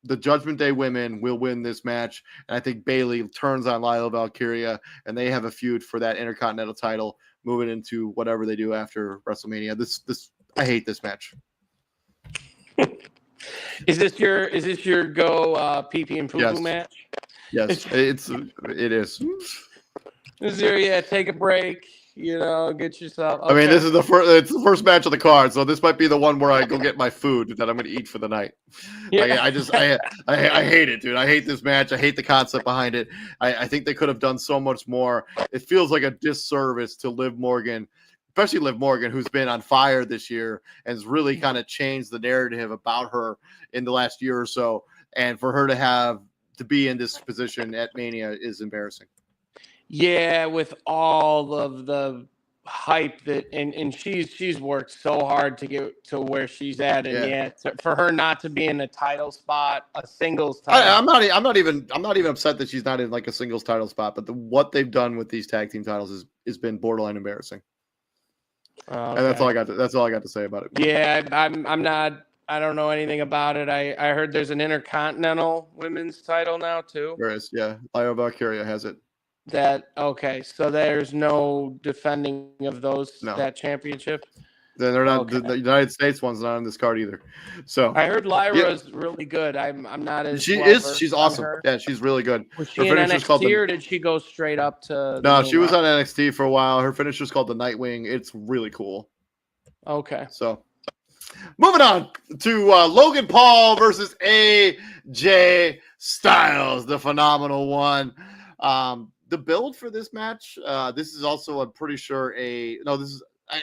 the Judgment Day women will win this match, and I think Bayley turns on Lyra Valkyria, and they have a feud for that Intercontinental title moving into whatever they do after WrestleMania. This I hate this match. Is this your go pee pee and poo poo match? Yes, it is. Is there take a break? Get yourself. Okay. I mean, this is it's the first match of the card, so this might be the one where I go get my food that I'm going to eat for the night. Yeah. I hate it, dude. I hate this match. I hate the concept behind it. I think they could have done so much more. It feels like a disservice to Liv Morgan, especially Liv Morgan, who's been on fire this year and has really kind of changed the narrative about her in the last year or so. And for her to be in this position at Mania is embarrassing. Yeah, with all of the hype and she's worked so hard to get to where she's at, and for her not to be in a title spot, a singles title. I'm not even upset that she's not in like a singles title spot, but what they've done with these tag team titles has been borderline embarrassing. Okay. And that's all I got to say about it. Yeah, I'm not. I don't know anything about it. I heard there's an Intercontinental women's title now too. There is, yeah. Lyra Valkyria has it. So there's no defending of that championship. Then they're not. Okay. The United States one's not on this card either. So I heard Lyra's really good. I'm not as she's awesome. Yeah, she's really good. Was she in NXT or did she go straight up to? No, she was on NXT for a while. Her finisher's called the Nightwing. It's really cool. Okay. So moving on to Logan Paul versus AJ Styles, the phenomenal one. The build for this match, this is also, I'm pretty sure I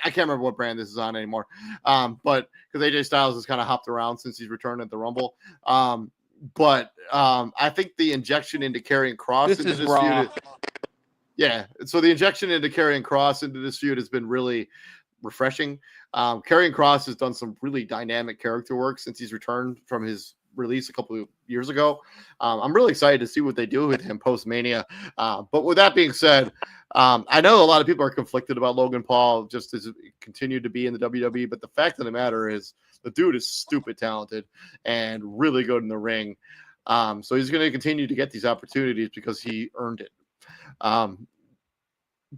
can't remember what brand this is on anymore. But because AJ Styles has kind of hopped around since he's returned at the Rumble. But I think the injection into Karrion Kross into this feud. Yeah. So the injection into Karrion Kross into this feud has been really refreshing. Karrion Kross has done some really dynamic character work since he's returned from his release a couple of years ago. I'm really excited to see what they do with him post Mania. But with that being said, I know a lot of people are conflicted about Logan Paul just as he continued to be in the WWE, but the fact of the matter is the dude is stupid talented and really good in the ring. So he's going to continue to get these opportunities because he earned it.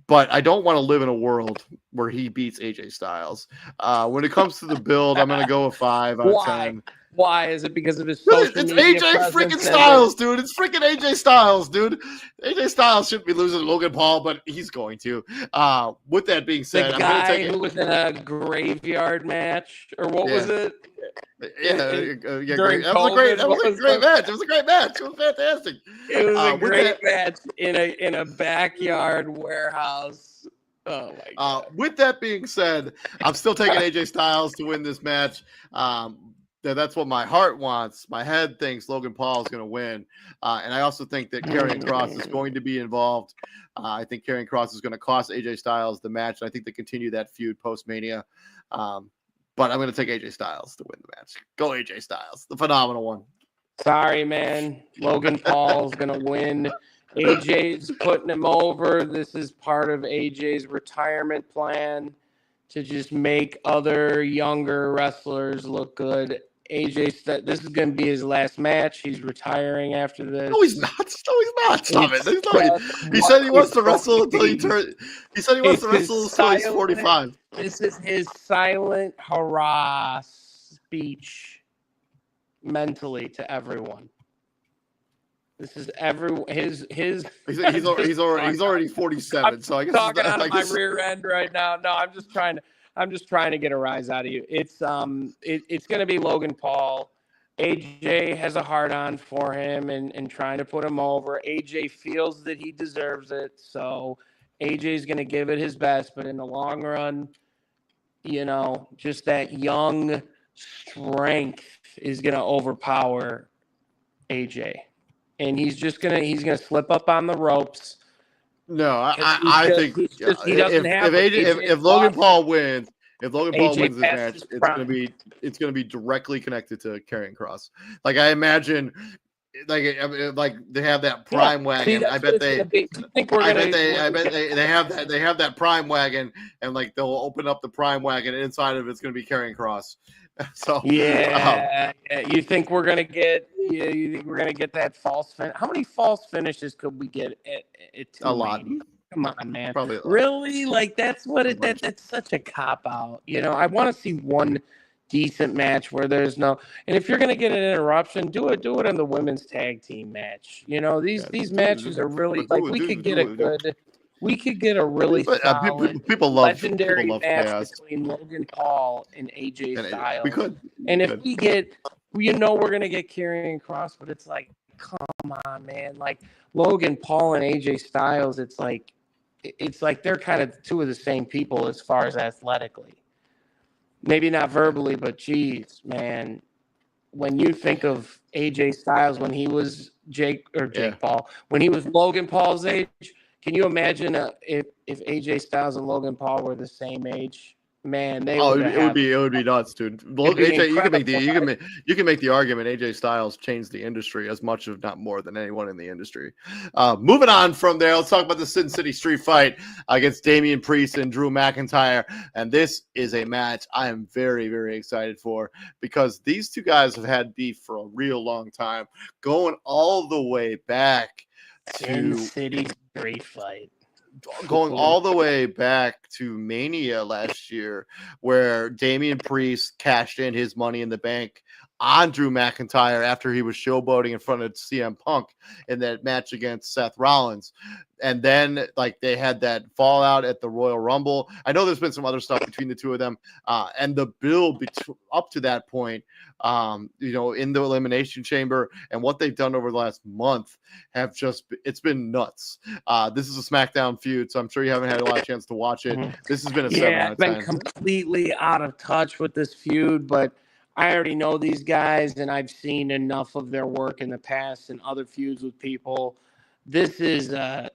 But I don't want to live in a world where he beats AJ Styles. When it comes to the build, I'm going to go a 5 out of 10. Why? Is it because of his social It's media AJ freaking Styles, dude. It's freaking AJ Styles, dude. AJ Styles shouldn't be losing to Logan Paul, but he's going to. With that being said, the guy who was in a graveyard match, or what was it? Yeah, great. That was a great match. It was a great match. It was fantastic. It was a great match in a backyard warehouse. Oh my God. With that being said, I'm still taking AJ Styles to win this match. That's what my heart wants. My head thinks Logan Paul is going to win. And I also think that Karrion Kross is going to be involved. I think Karrion Kross is going to cost AJ Styles the match. I think they continue that feud post-Mania. But I'm going to take AJ Styles to win the match. Go AJ Styles, the phenomenal one. Sorry, man. Logan Paul's going to win. AJ's putting him over. This is part of AJ's retirement plan to just make other younger wrestlers look good. AJ said this is going to be his last match. He's retiring after this. No, he's not. No, he's not. Stop it. He said he wants to wrestle until he turns. He said he wants to wrestle until he's 45. This is his silent hurrah speech mentally to everyone. This is He's already 47. So I guess talking out of my rear end right now. No, I'm just trying to get a rise out of you. It's going to be Logan Paul. AJ has a hard on for him and trying to put him over. AJ feels that he deserves it, so AJ's going to give it his best. But in the long run, just that young strength is going to overpower AJ, and he's gonna slip up on the ropes. No, I think if Logan Paul wins. If Logan Paul wins this match, it's gonna be directly connected to Karrion Kross. Like I imagine, like they have that prime wagon. I bet they have that prime wagon, and like they'll open up the prime wagon, and inside of it's gonna be Karrion Kross. So you think we're gonna get? You think we're gonna get that false finish? How many false finishes could we get at a lot? Come on, man. Probably really? Like that's such a cop out. I want to see one decent match where there's no. And if you're gonna get an interruption, do it in the women's tag team match. These matches are really we could get a really solid legendary match chaos between Logan Paul and AJ Styles. We could. If we get, we're gonna get Karrion Kross, but it's like, come on, man. Like Logan Paul and AJ Styles, it's like they're kind of two of the same people as far as athletically. Maybe not verbally, but geez, man. When you think of AJ Styles when he was Paul, when he was Logan Paul's age, can you imagine if AJ Styles and Logan Paul were the same age? Man, it would be nuts, dude. AJ, you can make the argument AJ Styles changed the industry as much, if not more, than anyone in the industry. Moving on from there, let's talk about the Sin City Street Fight against Damian Priest and Drew McIntyre. And this is a match I am very, very excited for because these two guys have had beef for a real long time, going all the way back to Sin City Street Fight. Going all the way back to Mania last year, where Damian Priest cashed in his Money in the Bank on Drew McIntyre after he was showboating in front of CM Punk in that match against Seth Rollins. And then they had that fallout at the Royal Rumble. I know there's been some other stuff between the two of them, and the build up to that point, in the Elimination Chamber and what they've done over the last month it's been nuts. This is a SmackDown feud, so I'm sure you haven't had a lot of chance to watch it. Mm-hmm. This has been a 7 out of 10. I've been completely out of touch with this feud, but I already know these guys, and I've seen enough of their work in the past and other feuds with people. This is a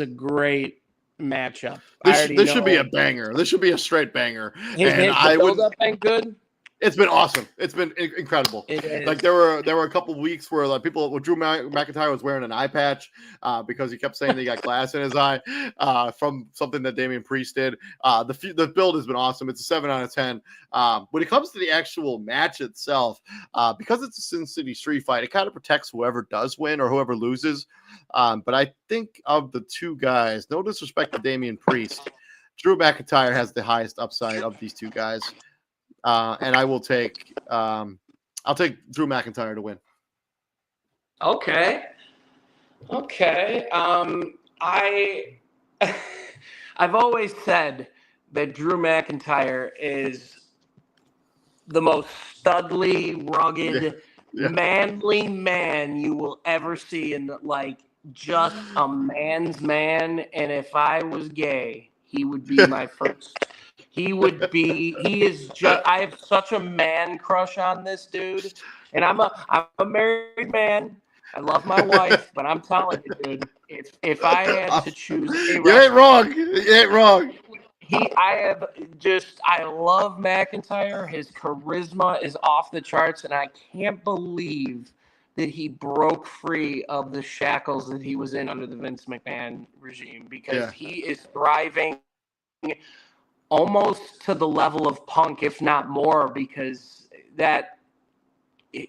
great matchup. This should be a banger. This should be a straight banger. Has build-up been good? It's been awesome. It's been incredible. There were a couple weeks where Drew McIntyre was wearing an eye patch because he kept saying that he got glass in his eye from something that Damian Priest did. The build has been awesome. It's a 7 out of 10. When it comes to the actual match itself, because it's a Sin City Street Fight, it kind of protects whoever does win or whoever loses. But I think of the two guys, no disrespect to Damian Priest, Drew McIntyre has the highest upside of these two guys. And I will take I'll take Drew McIntyre to win. Okay. I've always said that Drew McIntyre is the most studly, rugged, manly man you will ever see just a man's man. And if I was gay, he would be my first He is just, I have such a man crush on this dude. And I'm a married man. I love my wife, but I'm telling you, dude, if I had to choose a You ain't wrong. You ain't wrong. I love McIntyre. His charisma is off the charts, and I can't believe that he broke free of the shackles that he was in under the Vince McMahon regime, because he is thriving almost to the level of Punk, if not more, because that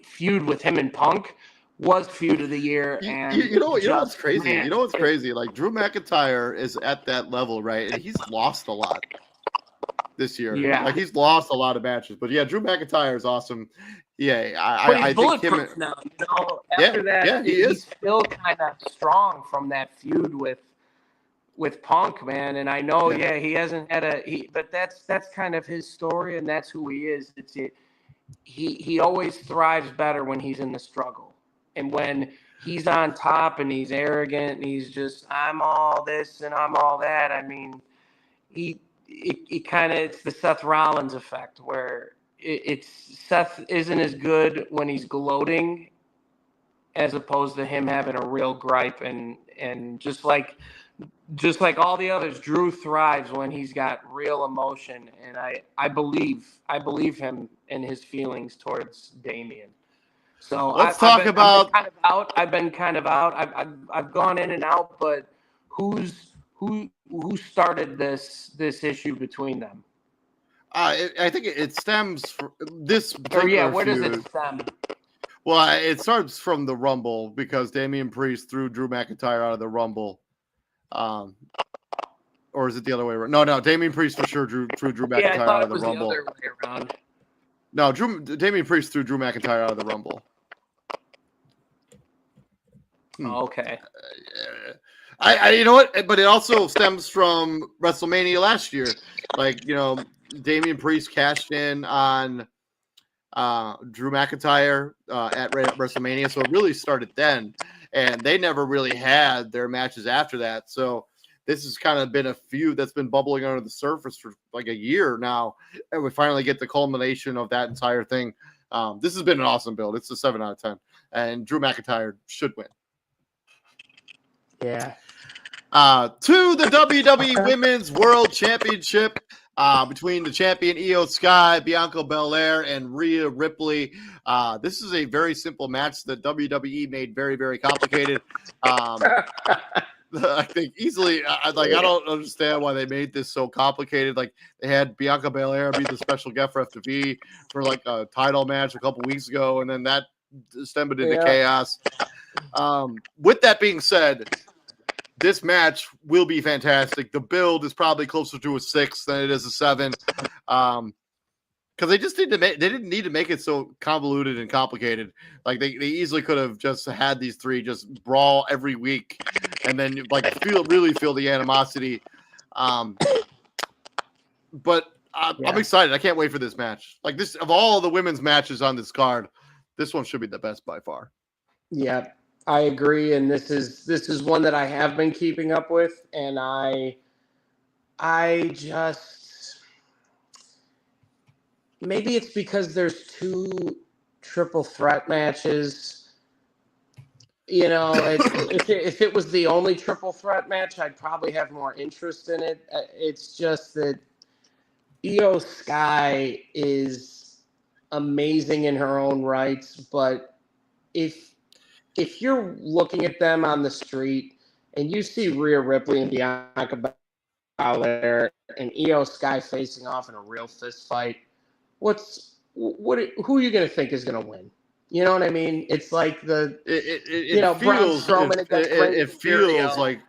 feud with him and Punk was feud of the year. And you know what's crazy? Man, you know what's crazy? Like, Drew McIntyre is at that level, right? And he's lost a lot this year. Yeah, like he's lost a lot of matches, but yeah, Drew McIntyre is awesome. Yeah, I think him now. You know, after that, he's still kind of strong from that feud with Punk, man. And I know, he hasn't had but that's kind of his story, and that's who he is. He always thrives better when he's in the struggle, and when he's on top and he's arrogant and he's just, I'm all this and I'm all that. I mean, it's the Seth Rollins effect, where it's Seth isn't as good when he's gloating, as opposed to him having a real gripe, and just like all the others, Drew thrives when he's got real emotion, and I believe him in his feelings towards Damian. So let's talk about. I've been kind of out. I've gone in and out, but who started this issue between them? I think it stems from this particular where feud. does it stem? Well, it starts from the Rumble, because Damian Priest threw Drew McIntyre out of the Rumble. Or is it the other way around? No, Damian Priest for sure threw Drew McIntyre out of the Rumble. The other way around. No, Damian Priest threw Drew McIntyre out of the Rumble. Okay. I you know what? But it also stems from WrestleMania last year. Like, you know, Damian Priest cashed in on Drew McIntyre at WrestleMania, so it really started then, and they never really had their matches after that. So this has kind of been a feud that's been bubbling under the surface for like a year now, and we finally get the culmination of that entire thing. This has been an awesome build. It's a 7 out of 10, and Drew McIntyre should win. Yeah. To the WWE Women's World Championship between the champion Io Sky, Bianca Belair, and Rhea Ripley. This is a very simple match that WWE made very, very complicated. I think easily, I don't understand why they made this so complicated. Like, they had Bianca Belair be the special guest for FTV for like a title match a couple weeks ago, and then that stemmed into chaos. With that being said, this match will be fantastic. The build is probably closer to a 6 than it is a 7. Because they just didn't need to make it so convoluted and complicated. Like, they easily could have just had these three just brawl every week, and then like really feel the animosity. But I'm excited. I can't wait for this match. Like, this, of all the women's matches on this card, this one should be the best by far. Yeah, I agree, and this is one that I have been keeping up with, and I just, maybe it's because there's 2 triple threat matches. You know, if it was the only triple threat match, I'd probably have more interest in it. It's just that Io Sky is amazing in her own rights, but if you're looking at them on the street and you see Rhea Ripley and Bianca Belair and Io Sky facing off in a real fist fight, who are you going to think is going to win? You know what I mean? It's like Braun Strowman against Rey Mysterio.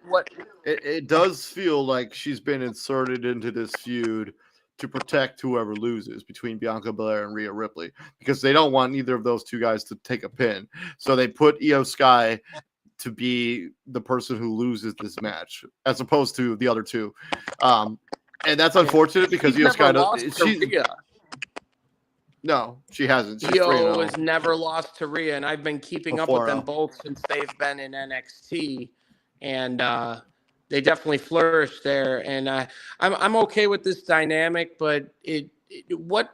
It does feel like she's been inserted into this feud to protect whoever loses between Bianca Belair and Rhea Ripley, because they don't want either of those two guys to take a pin. So they put Io Sky to be the person who loses this match, as opposed to the other two. And that's unfortunate because Io Sky No, she hasn't. Io has never lost to Rhea, and I've been keeping up with them both since they've been in NXT. And They definitely flourish there, and I'm okay with this dynamic. But what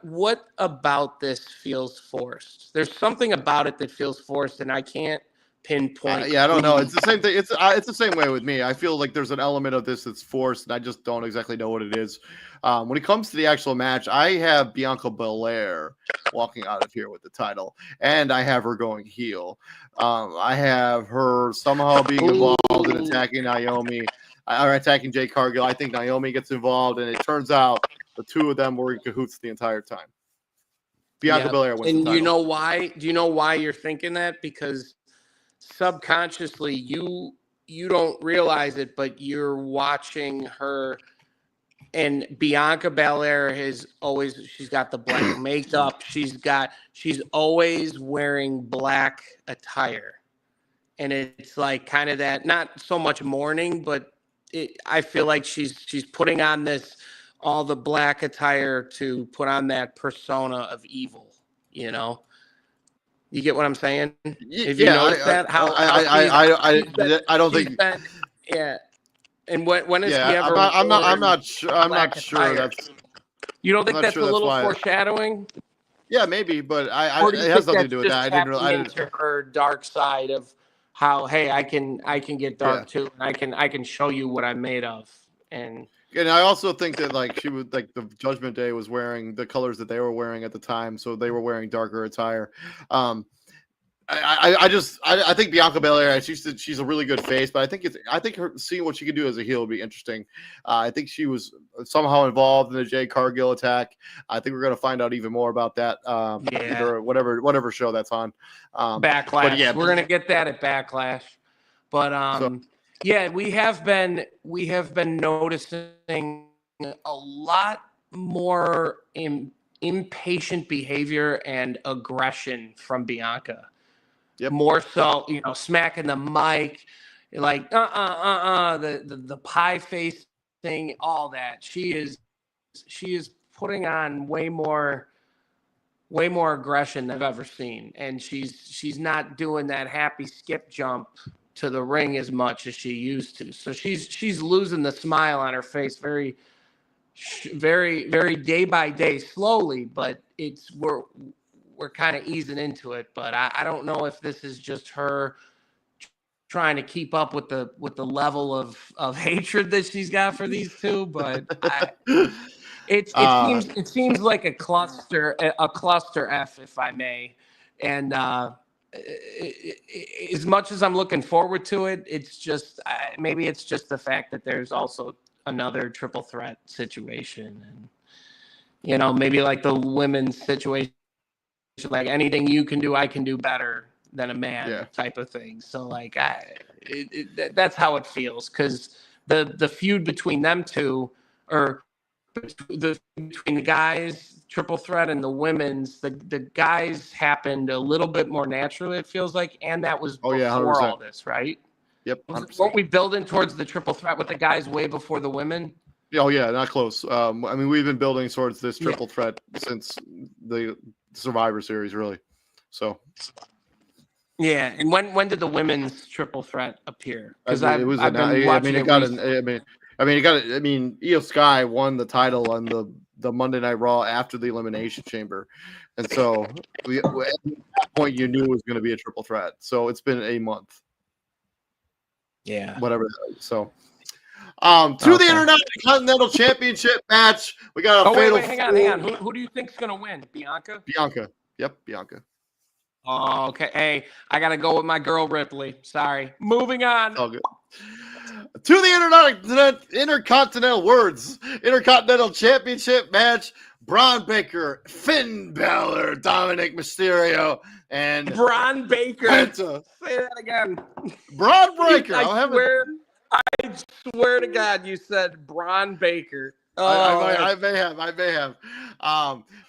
about this feels forced? There's something about it that feels forced, and I can't pinpoint. Yeah, I don't know. It's the same thing. It's the same way with me. I feel like there's an element of this that's forced, and I just don't exactly know what it is. When it comes to the actual match, I have Bianca Belair walking out of here with the title, and I have her going heel. I have her somehow being involved in attacking Naomi, or attacking Jade Cargill. I think Naomi gets involved, and it turns out the two of them were in cahoots the entire time. Bianca Belair wins the title. And you know why? Do you know why you're thinking that? Because subconsciously you don't realize it, but you're watching her. And Bianca Belair she's got the black makeup. She's always wearing black attire. And it's like kind of that, not so much mourning, but I feel like she's putting on all the black attire to put on that persona of evil, you know? You get what I'm saying? Have you noticed that? I don't think. Yeah. And when is he ever? I'm not sure. I'm not sure. That's. You don't think that's a little foreshadowing? Yeah, maybe, but it has nothing to do with that. I didn't really. Into her dark side of how, hey, I can get dark too, and I can show you what I'm made of. And I also think that like she would like the Judgment Day was wearing the colors that they were wearing at the time, so they were wearing darker attire. I think Bianca Belair, she's a really good face, but I think her seeing what she can do as a heel would be interesting. I think she was somehow involved in the Jade Cargill attack. I think we're going to find out even more about that. Either whatever show that's on. Backlash. Yeah, we're going to get that at Backlash. But we have been noticing a lot more impatient behavior and aggression from Bianca. Yep. More so, smacking the mic, like the pie face thing, all that. She is putting on way more aggression than I've ever seen, and she's not doing that happy skip jump to the ring as much as she used to. So she's losing the smile on her face very, very, very day by day, slowly, but we're kind of easing into it, but I don't know if this is just her trying to keep up with the level of hatred that she's got for these two. But it seems like a cluster F, if I may. And as much as I'm looking forward to it, it's just maybe it's just the fact that there's also another triple threat situation, and maybe like the women's situation. Like anything you can do, I can do better than a man type of thing. So like that's how it feels, because the feud between them two, or between the guys triple threat and the women's, the guys happened a little bit more naturally, it feels like, and that was before all this, right? Yep. Weren't we building towards the triple threat with the guys way before the women? Oh yeah, not close. I mean, we've been building towards this triple threat since the Survivor Series, really. So. Yeah, and when did the women's triple threat appear? Because I've been watching. Io Sky won the title on the Monday Night Raw after the Elimination Chamber, and so at that point you knew it was going to be a triple threat. So it's been a month. Yeah. Whatever. So. The Intercontinental Championship match. We got a fatal. Wait, hang on. Who do you think is going to win? Bianca? Bianca. Yep, Bianca. Oh, okay. Hey, I got to go with my girl Ripley. Sorry. Moving on. All good. To the Intercontinental Championship match. Braun Baker, Finn Balor, Dominic Mysterio, and Braun Baker. Penta. Say that again. Braun Breaker. I swear to God, you said Braun Baker. I may have.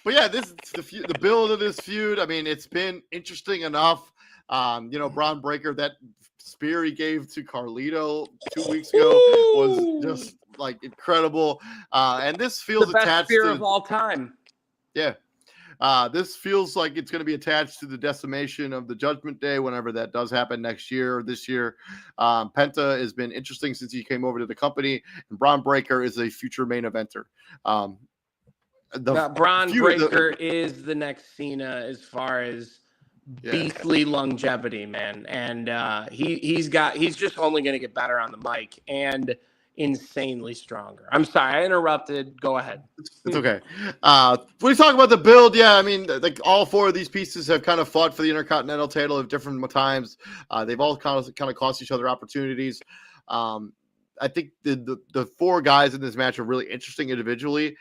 But yeah, this is the build of this feud. I mean, it's been interesting enough. Braun Breaker, that spear he gave to Carlito 2 weeks ago was just like incredible. And this feels the best attached spear to of all time. Yeah. This feels like it's going to be attached to the decimation of the Judgment Day whenever that does happen next year or this year. Penta has been interesting since he came over to the company, and Braun Breaker is a future main eventer. Braun Breaker is the next Cena as far as beastly longevity, man. And he's just only going to get better on the mic and insanely stronger. I'm sorry, I interrupted. Go ahead. It's okay. When you talk about the build, yeah, I mean, like all four of these pieces have kind of fought for the Intercontinental title at different times. They've all kind of cost each other opportunities. I think the four guys in this match are really interesting individually.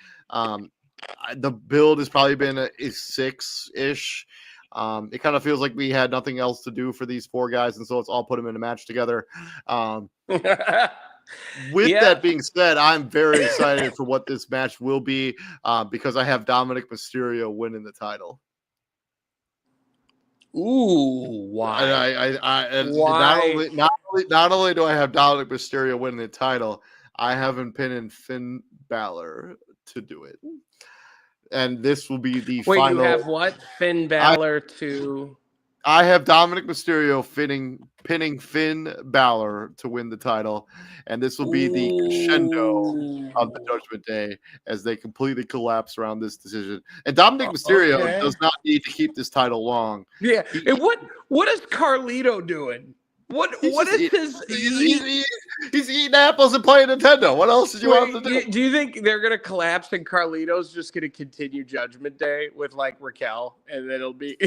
The build has probably been a 6-ish. It kind of feels like we had nothing else to do for these four guys, and so let's all put them in a match together. With that being said, I'm very excited for what this match will be because I have Dominic Mysterio winning the title. Ooh, why? Why? Not only do I have Dominic Mysterio winning the title, I have him pinning Finn Balor to do it. And this will be the final. Wait, you have what? Finn Balor to... I have Dominic Mysterio pinning Finn Balor to win the title, and this will be the crescendo of the Judgment Day as they completely collapse around this decision. And Dominic Mysterio does not need to keep this title long. Yeah. And what is Carlito doing? He's eating apples and playing Nintendo. What else did you want him to do? Do you think they're gonna collapse and Carlito's just gonna continue Judgment Day with like Raquel, and then it'll be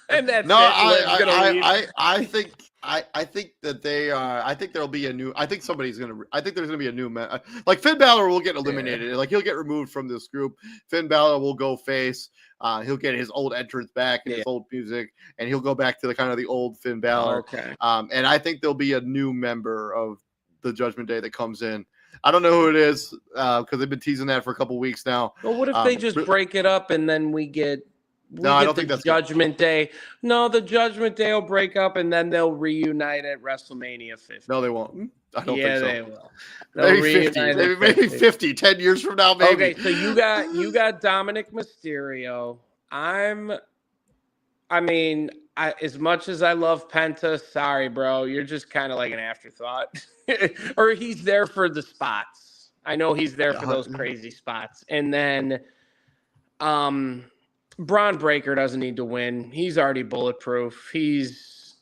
and that's I think that they are. I think there'll be a new. I think there's gonna be a new man. Like Finn Balor will get eliminated. Like he'll get removed from this group. Finn Balor will go face. He'll get his old entrance back and his old music, and he'll go back to the old Finn Balor. Okay. And I think there'll be a new member of the Judgment Day that comes in. I don't know who it is because they've been teasing that for a couple weeks now. Well, what if they just break it up and then we get? I don't think that's Judgment Day. No, the Judgment Day will break up and then they'll reunite at WrestleMania 50. No, they won't. I don't think so. They will. Maybe 50, 10 years from now, maybe. Okay, so you got Dominic Mysterio. As much as I love Penta, sorry, bro, you're just kind of like an afterthought. Or he's there for the spots. I know he's there for those crazy spots. And then Braun Breaker doesn't need to win. He's already bulletproof. He's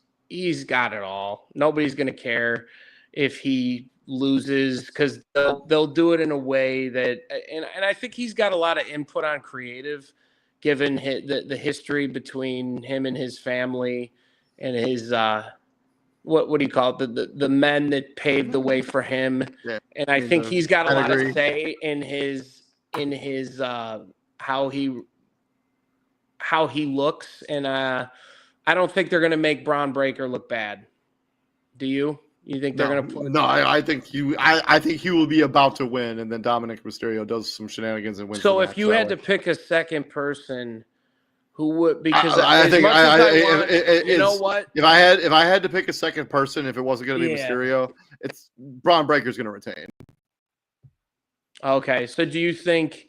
got it all. Nobody's going to care if he loses because they'll do it in a way that and I think he's got a lot of input on creative given the history between him and his family and his what do you call it, the men that paved the way for him. And I think he's got a lot of say in his how he looks, and I don't think they're going to make Braun Breaker look bad. Do you? You think they're going to? No, I think he will be about to win, and then Dominic Mysterio does some shenanigans and wins. So if you had to pick a second person, who would? Because you know what? If I had to pick a second person, if it wasn't going to be Mysterio, it's Braun Breaker's going to retain. Okay, so do you think?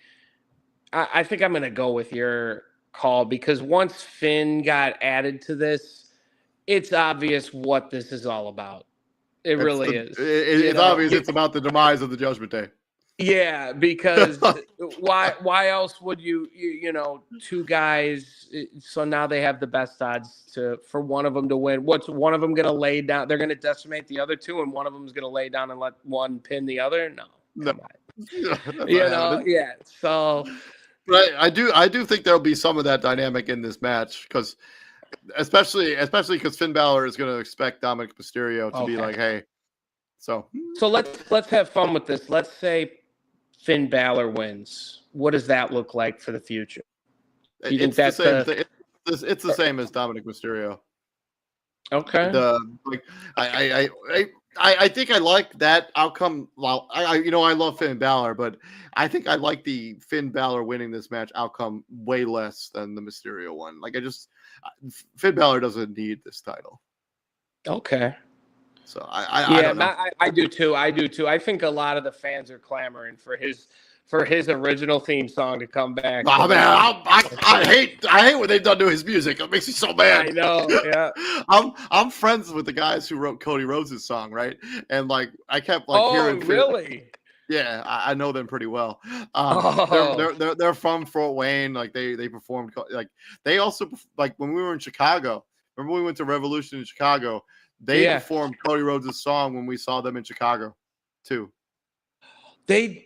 I think I'm going to go with your call because once Finn got added to this, it's obvious what this is all about. It really is. It's obvious it's about the demise of the Judgment Day. Yeah, because why else would you two guys? So now they have the best odds for one of them to win. What's one of them going to lay down? They're going to decimate the other two, and one of them is going to lay down and let one pin the other. No. So, but I do think there'll be some of that dynamic in this match because. Especially because Finn Balor is going to expect Dominic Mysterio to be like, "Hey." So let's have fun with this. Let's say Finn Balor wins. What does that look like for the future? You think that's the same? It's the same as Dominic Mysterio. Okay. I think I like that outcome. Well, I love Finn Balor, but I think I like the Finn Balor winning this match outcome way less than the Mysterio one. Finn Balor doesn't need this title. Okay. So I don't know. I do too. I think a lot of the fans are clamoring for for his original theme song to come back. Oh man, I hate what they've done to his music. It makes me so mad. I know. Yeah. I'm friends with the guys who wrote Cody Rhodes' song, right? And like I kept like hearing. Really? Yeah, I know them pretty well. Oh. They're from Fort Wayne. Like they performed. Like they also like when we were in Chicago. Remember when we went to Revolution in Chicago? They performed Cody Rhodes' song when we saw them in Chicago, too. The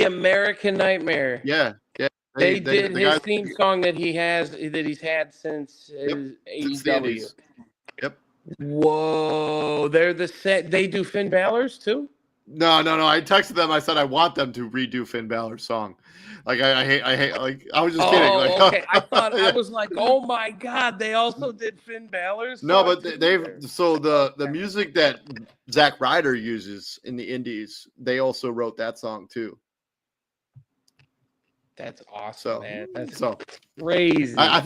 American Nightmare. Yeah. They did his theme song that he's had since AEW. Yep. Whoa, they're the set. They do Finn Balor's too. No. I texted them. I said I want them to redo Finn Balor's song. Like I hate. Like I was just kidding. Like, okay. I thought I was like, oh my god, they also did Finn Balor's. No, but the music that Zack Ryder uses in the Indies, they also wrote that song too. That's awesome, man. That's so crazy. I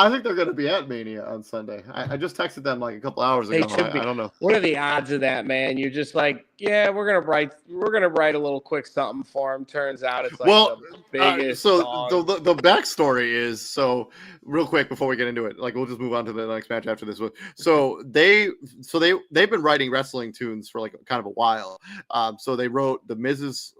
think they're going to be at Mania on Sunday. I just texted them like a couple hours ago. I don't know. What are the odds of that, man? You're just like, yeah, we're gonna write a little quick something for him. Turns out it's like the biggest. So the backstory is real quick before we get into it. Like we'll just move on to the next match after this one. So they've been writing wrestling tunes for like kind of a while. So they wrote the Miz's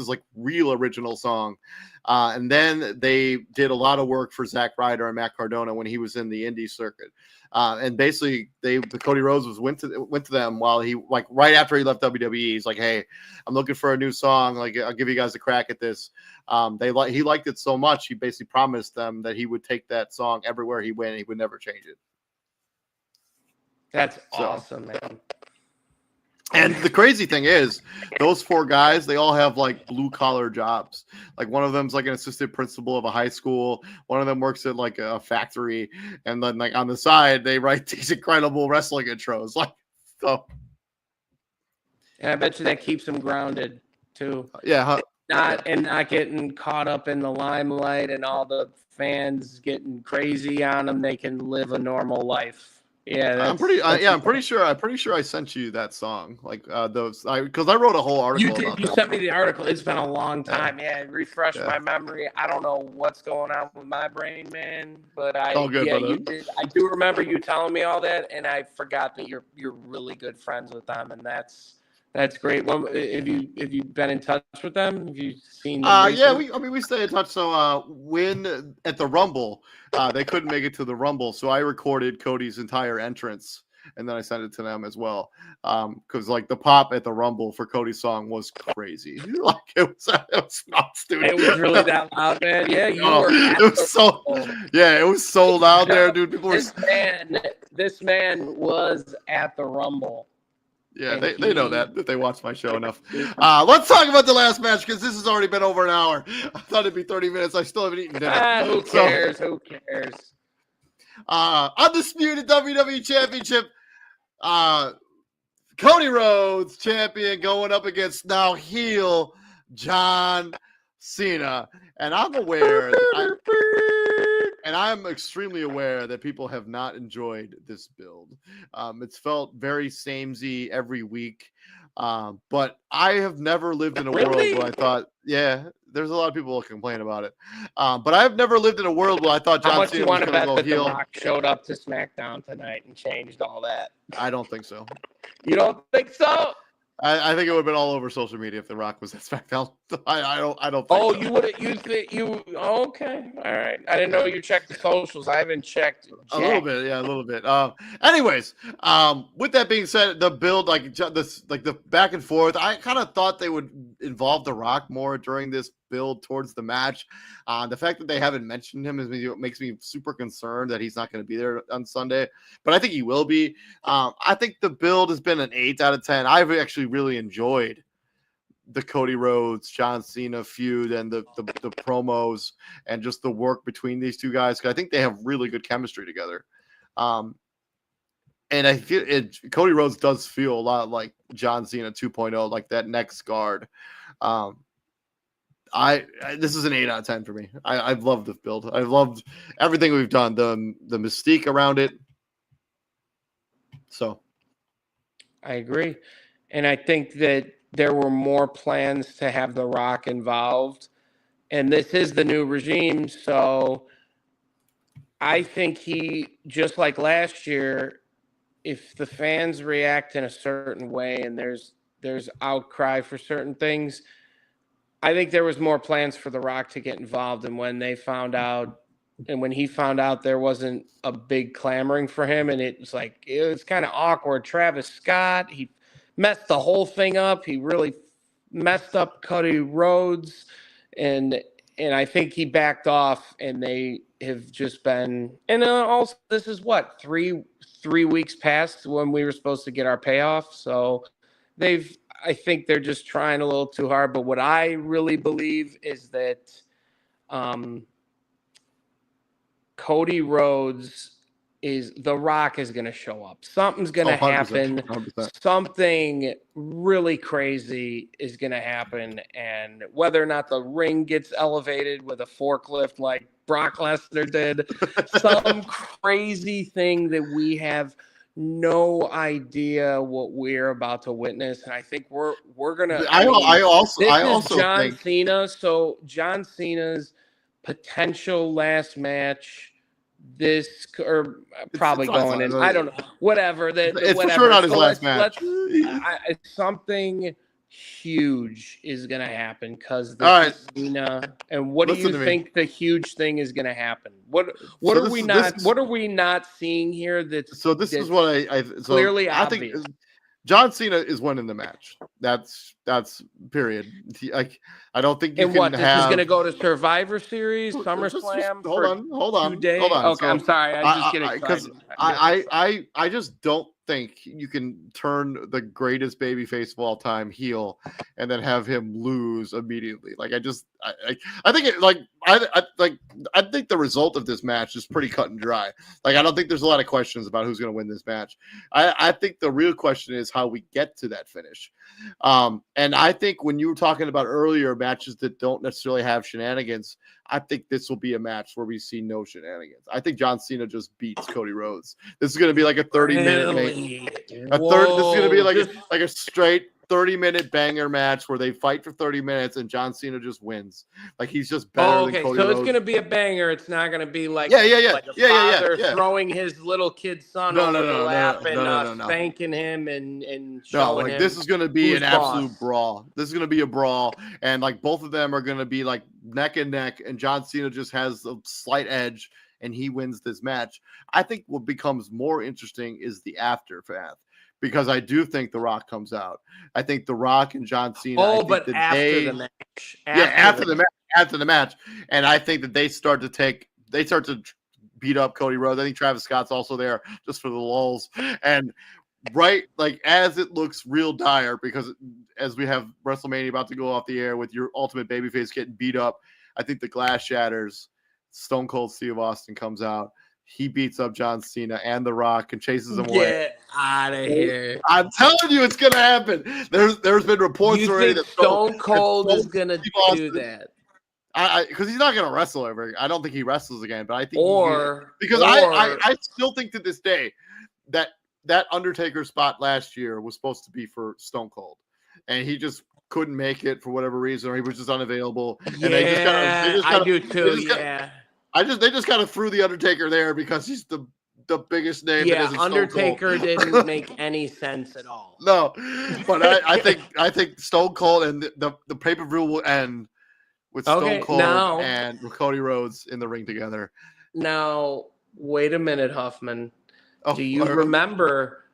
like real original song. And then they did a lot of work for Zack Ryder and Matt Cardona when he was in the indie circuit. And basically Cody Rhodes went to them while he like right after he left WWE. He's like, hey, I'm looking for a new song. Like I'll give you guys a crack at this. He liked it so much. He basically promised them that he would take that song everywhere he went. He would never change it. That's awesome, man. And the crazy thing is, those four guys, they all have like blue collar jobs. Like one of them's like an assistant principal of a high school. One of them works at like a factory. And then like on the side, they write these incredible wrestling intros. Like, so. And I bet you that keeps them grounded too. Yeah. Not getting caught up in the limelight and all the fans getting crazy on them. They can live a normal life. Yeah, I'm pretty sure I sent you that song, like because I wrote a whole article. You did. You sent me the article. It's been a long time. Yeah, refresh my memory. I don't know what's going on with my brain, man. But you did. I do remember you telling me all that, and I forgot that you're really good friends with them, and that's great. Well, have you been in touch with them? Have you seen them? We stay in touch. So when at the Rumble, they couldn't make it to the Rumble, so I recorded Cody's entire entrance and then I sent it to them as well. Because like the pop at the Rumble for Cody's song was crazy. Like it was nuts, dude. It was really that loud, man. Yeah, it was so loud there, dude. People this man was at the Rumble. Yeah, they know that they watch my show enough. Let's talk about the last match because this has already been over an hour. I thought it'd be 30 minutes. I still haven't eaten dinner. Who cares? Who cares? Undisputed WWE Championship. Cody Rhodes, champion, going up against now heel John Cena. And I'm aware and I'm extremely aware that people have not enjoyed this build. It's felt very samey every week. But I have never lived in a world where I thought, there's a lot of people who complain about it. But I've never lived in a world where I thought John Cena was going to go heel. The Rock showed up to SmackDown tonight and changed all that? I don't think so. You don't think so? I think it would have been all over social media if The Rock was at SmackDown. I don't think so. You would have okay. All right. I didn't know you checked the socials. I haven't checked. A little bit. Anyways, with that being said, the build, like the back and forth, I kind of thought they would involve The Rock more during this build towards the match. The fact that they haven't mentioned him makes me super concerned that he's not going to be there on Sunday, but I think he will be. I think the build has been an 8 out of 10. I've actually really enjoyed the Cody Rhodes, John Cena feud and the promos and just the work between these two guys. Cause I think they have really good chemistry together. And I feel Cody Rhodes does feel a lot like John Cena 2.0, like that next guard. This is an 8 out of 10 for me. I've loved this build. I've loved everything we've done, the mystique around it. So I agree. And I think that there were more plans to have The Rock involved and this is the new regime. So I think he, just like last year, if the fans react in a certain way and there's outcry for certain things, I think there was more plans for The Rock to get involved. And when they found out, and when he found out there wasn't a big clamoring for him, and it was kind of awkward. Travis Scott, he messed the whole thing up. He really messed up Cody Rhodes, and I think he backed off, and they have just been. And also, this is what, three weeks past when we were supposed to get our payoff. So I think they're just trying a little too hard. But what I really believe is that Cody Rhodes The Rock is going to show up. Something's going to happen. 100%. Something really crazy is going to happen. And whether or not the ring gets elevated with a forklift like Brock Lesnar did, some crazy thing that we have no idea what we're about to witness. And I think we're gonna. I also John think Cena. So John Cena's potential last match. This or probably it's going in. I don't know. Whatever. It's whatever. For sure not his last match. Something huge is going to happen because the Cena. And what do you think the huge thing is going to happen? What are we not seeing here? This is what I clearly obvious. I think John Cena is winning the match. That's period. I don't think you can this is going to go to Survivor Series, SummerSlam. Hold on. Okay, so, I'm sorry. I just get excited. Because I just don't think you can turn the greatest babyface of all time heel and then have him lose immediately. I think the result of this match is pretty cut and dry. I don't think there's a lot of questions about who's going to win this match. I think the real question is how we get to that finish. And I think when you were talking about earlier matches that don't necessarily have shenanigans, I think this will be a match where we see no shenanigans. I think John Cena just beats Cody Rhodes. This is going to be like a 30-minute This is going to be like a straight 30-minute banger match where they fight for 30 minutes and John Cena just wins. He's just better than Cody Rhodes. It's going to be a banger. It's not going to be like throwing his little kid son over the lap and spanking him and showing him. This is going to be an absolute brawl. This is going to be a brawl, and both of them are going to be neck and neck, and John Cena just has a slight edge and he wins this match. I think what becomes more interesting is the aftermath. Because I do think The Rock comes out. I think The Rock and John Cena. After the match. After the match. And I think that they start to beat up Cody Rhodes. I think Travis Scott's also there just for the lulls. And as it looks real dire, because as we have WrestleMania about to go off the air with your ultimate babyface getting beat up, I think the glass shatters. Stone Cold Steve Austin comes out. He beats up John Cena and The Rock and chases him away. Get out of here! I'm telling you, it's gonna happen. There's been reports already that Stone Cold is gonna do that. Because he's not gonna wrestle ever. I don't think he wrestles again. But I think I still think to this day that Undertaker spot last year was supposed to be for Stone Cold, and he just couldn't make it for whatever reason, or he was just unavailable. I do too. They just kind of threw the Undertaker there because he's the biggest name. Yeah, Undertaker didn't make any sense at all. No, but I think Stone Cold and the pay-per-view will end with Stone Cold and Cody Rhodes in the ring together. Now, wait a minute, Huffman. Do you remember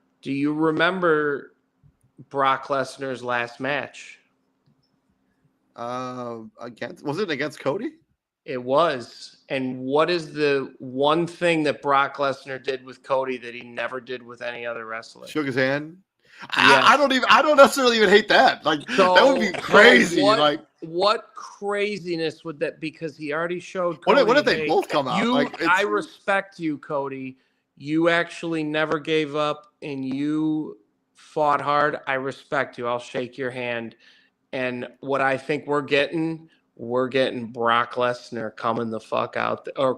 Brock Lesnar's last match? Was it against Cody? It was. And what is the one thing that Brock Lesnar did with Cody that he never did with any other wrestler? Shook his hand. Yes. I don't necessarily even hate that. That would be crazy. What craziness would that? Because he already showed Cody. What if they both come out? I respect you, Cody. You actually never gave up and you fought hard. I respect you. I'll shake your hand. And what I think we're getting Brock Lesnar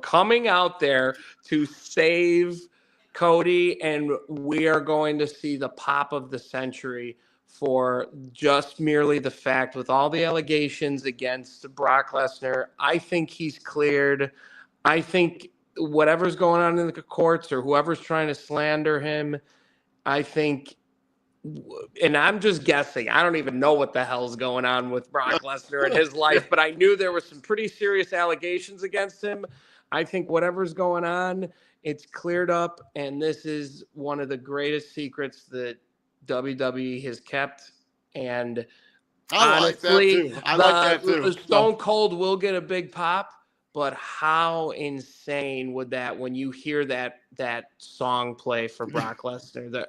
coming out there to save Cody, and we are going to see the pop of the century for just merely the fact, with all the allegations against Brock Lesnar, I think he's cleared. I think whatever's going on in the courts or whoever's trying to slander him, I think, and I'm just guessing, I don't even know what the hell's going on with Brock Lesnar in his life, but I knew there were some pretty serious allegations against him. I think whatever's going on, it's cleared up, and this is one of the greatest secrets that WWE has kept. And honestly, I like that too. Stone Cold will get a big pop, but how insane would that, when you hear that song play for Brock Lesnar?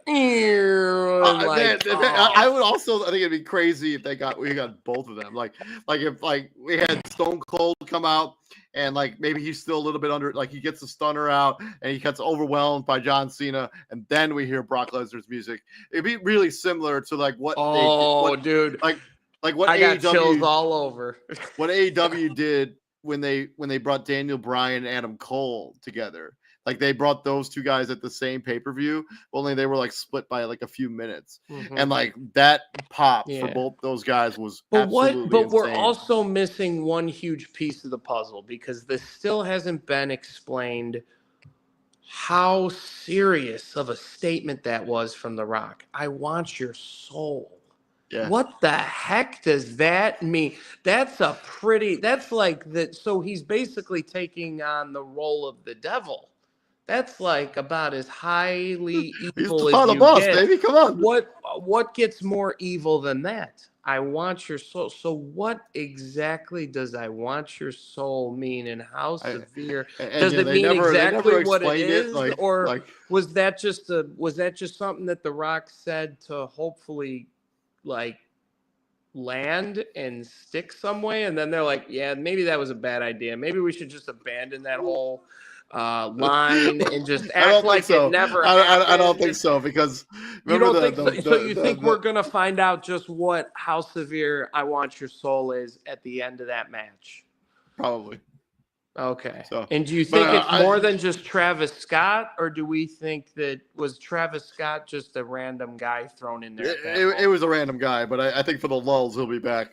I would also, I think it'd be crazy if we got both of them. Like if we had Stone Cold come out and maybe he's still a little bit under, he gets the stunner out and he gets overwhelmed by John Cena, and then we hear Brock Lesnar's music. It'd be really similar to what dude, what I got AEW, chills all over. What AEW did when they brought Daniel Bryan and Adam Cole together. They brought those two guys at the same pay-per-view, only they were split by a few minutes. Mm-hmm. And that pop for both those guys was absolutely insane. We're also missing one huge piece of the puzzle, because this still hasn't been explained how serious of a statement that was from The Rock. I want your soul. Yeah. What the heck does that mean? That's so he's basically taking on the role of the devil. That's about as highly evil as you boss, get. Baby. Come on. What gets more evil than that? I want your soul. So what exactly does I want your soul mean, and how severe does it mean? Exactly what it is, was that just something that The Rock said to hopefully land and stick some way, and then they're like, yeah, maybe that was a bad idea. Maybe we should just abandon that whole line and just act like it never happened. I don't think so, because you don't think so? So you think we're gonna find out just how severe I want your soul is at the end of that match? Probably. Okay. And do you think it's more than just Travis Scott, or do we think that was Travis Scott just a random guy thrown in there? It was a random guy, but I think for the lulz he'll be back.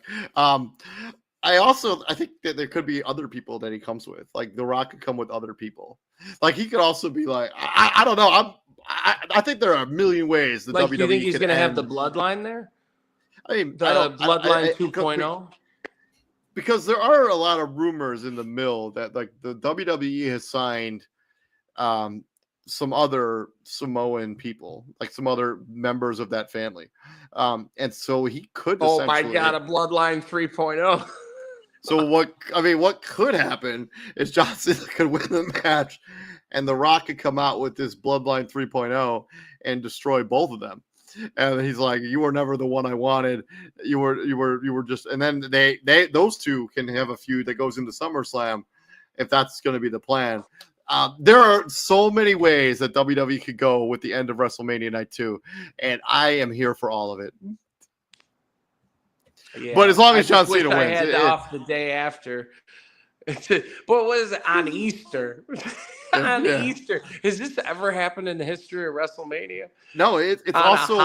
I think that there could be other people that he comes with. The Rock could come with other people. He could also be I don't know. I think there are a million ways that WWE. Do you think he's going to have the bloodline there? I mean, the bloodline 2.0. Because there are a lot of rumors in the mill that the WWE has signed some other Samoan people, some other members of that family, and so he could. Oh my God, a bloodline 3.0. So what could happen is John Cena could win the match, and The Rock could come out with this bloodline 3.0 and destroy both of them. And he's like, "You were never the one I wanted. You were just." And then those two can have a feud that goes into SummerSlam, if that's going to be the plan. There are so many ways that WWE could go with the end of WrestleMania Night 2, and I am here for all of it. Yeah, but as long as John Cena wins, I had off the day after. But was it on Easter? Easter, has this ever happened in the history of WrestleMania? No, it's also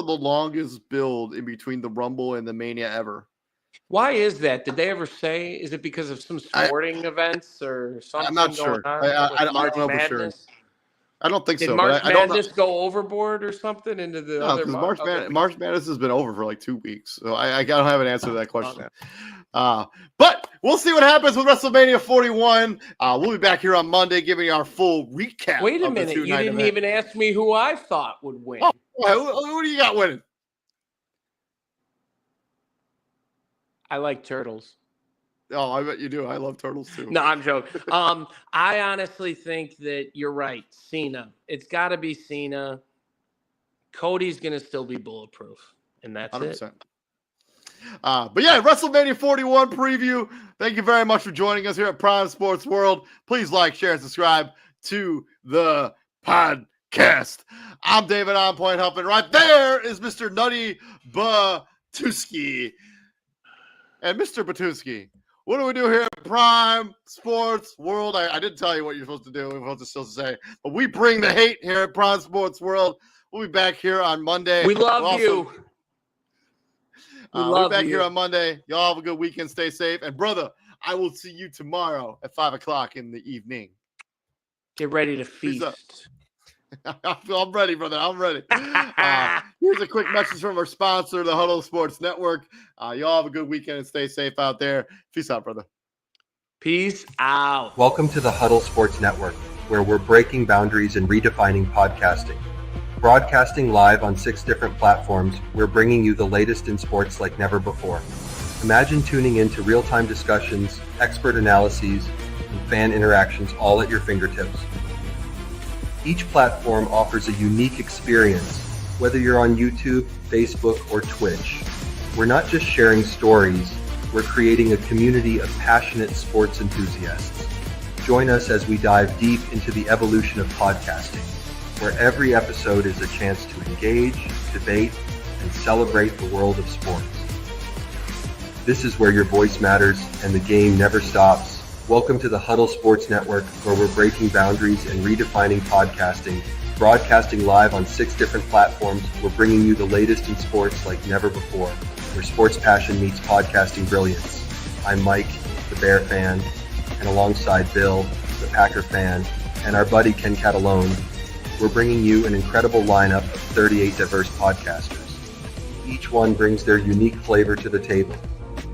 the longest build in between the Rumble and the Mania ever. Why is that? Did they ever say? Is it because of some sporting events or something? I'm not sure. I don't know for sure. I don't think so. Did March Madness go overboard or something into the other? March Madness has been over for 2 weeks, so I don't have an answer to that question. But we'll see what happens with WrestleMania 41. We'll be back here on Monday giving you our full recap. Wait a minute, you didn't even ask me who I thought would win. Who do you got winning? I like turtles. Oh, I bet you do. I love turtles too. No, I'm joking. I honestly think that you're right. Cena. It's got to be Cena. Cody's going to still be bulletproof, and that's 100%. It. But yeah, WrestleMania 41 preview. Thank you very much for joining us here at Prime Sports World. Please like, share, and subscribe to the podcast. I'm David On Point Huffman. Right there is Mr. Nutty Batuski. And Mr. Batuski, What do we do here at Prime Sports World? I didn't tell you what you're supposed to do. We're supposed to say, but we bring the hate here at Prime Sports World. We'll be back here on Monday. We love you. We'll be back here on Monday. Y'all have a good weekend. Stay safe. And brother, I will see you tomorrow at 5:00 in the evening. Get ready to feast. I'm ready, brother. I'm ready. Here's a quick message from our sponsor, the Huddle Sports Network. Y'all have a good weekend and stay safe out there. Peace out, brother. Peace out. Welcome to the Huddle Sports Network, where we're breaking boundaries and redefining podcasting. Broadcasting live on 6 different platforms, we're bringing you the latest in sports like never before. Imagine tuning into real-time discussions, expert analyses, and fan interactions all at your fingertips. Each platform offers a unique experience, whether you're on YouTube, Facebook, or Twitch. We're not just sharing stories, we're creating a community of passionate sports enthusiasts. Join us as we dive deep into the evolution of podcasting, where every episode is a chance to engage, debate, and celebrate the world of sports. This is where your voice matters and the game never stops. Welcome to the Huddle Sports Network, where we're breaking boundaries and redefining podcasting. Broadcasting live on 6 different platforms, we're bringing you the latest in sports like never before, where sports passion meets podcasting brilliance. I'm Mike, the Bear fan, and alongside Bill, the Packer fan, and our buddy Ken Catalone, we're bringing you an incredible lineup of 38 diverse podcasters. Each one brings their unique flavor to the table,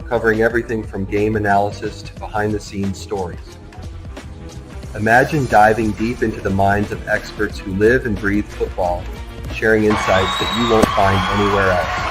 covering everything from game analysis to behind-the-scenes stories. Imagine diving deep into the minds of experts who live and breathe football, sharing insights that you won't find anywhere else.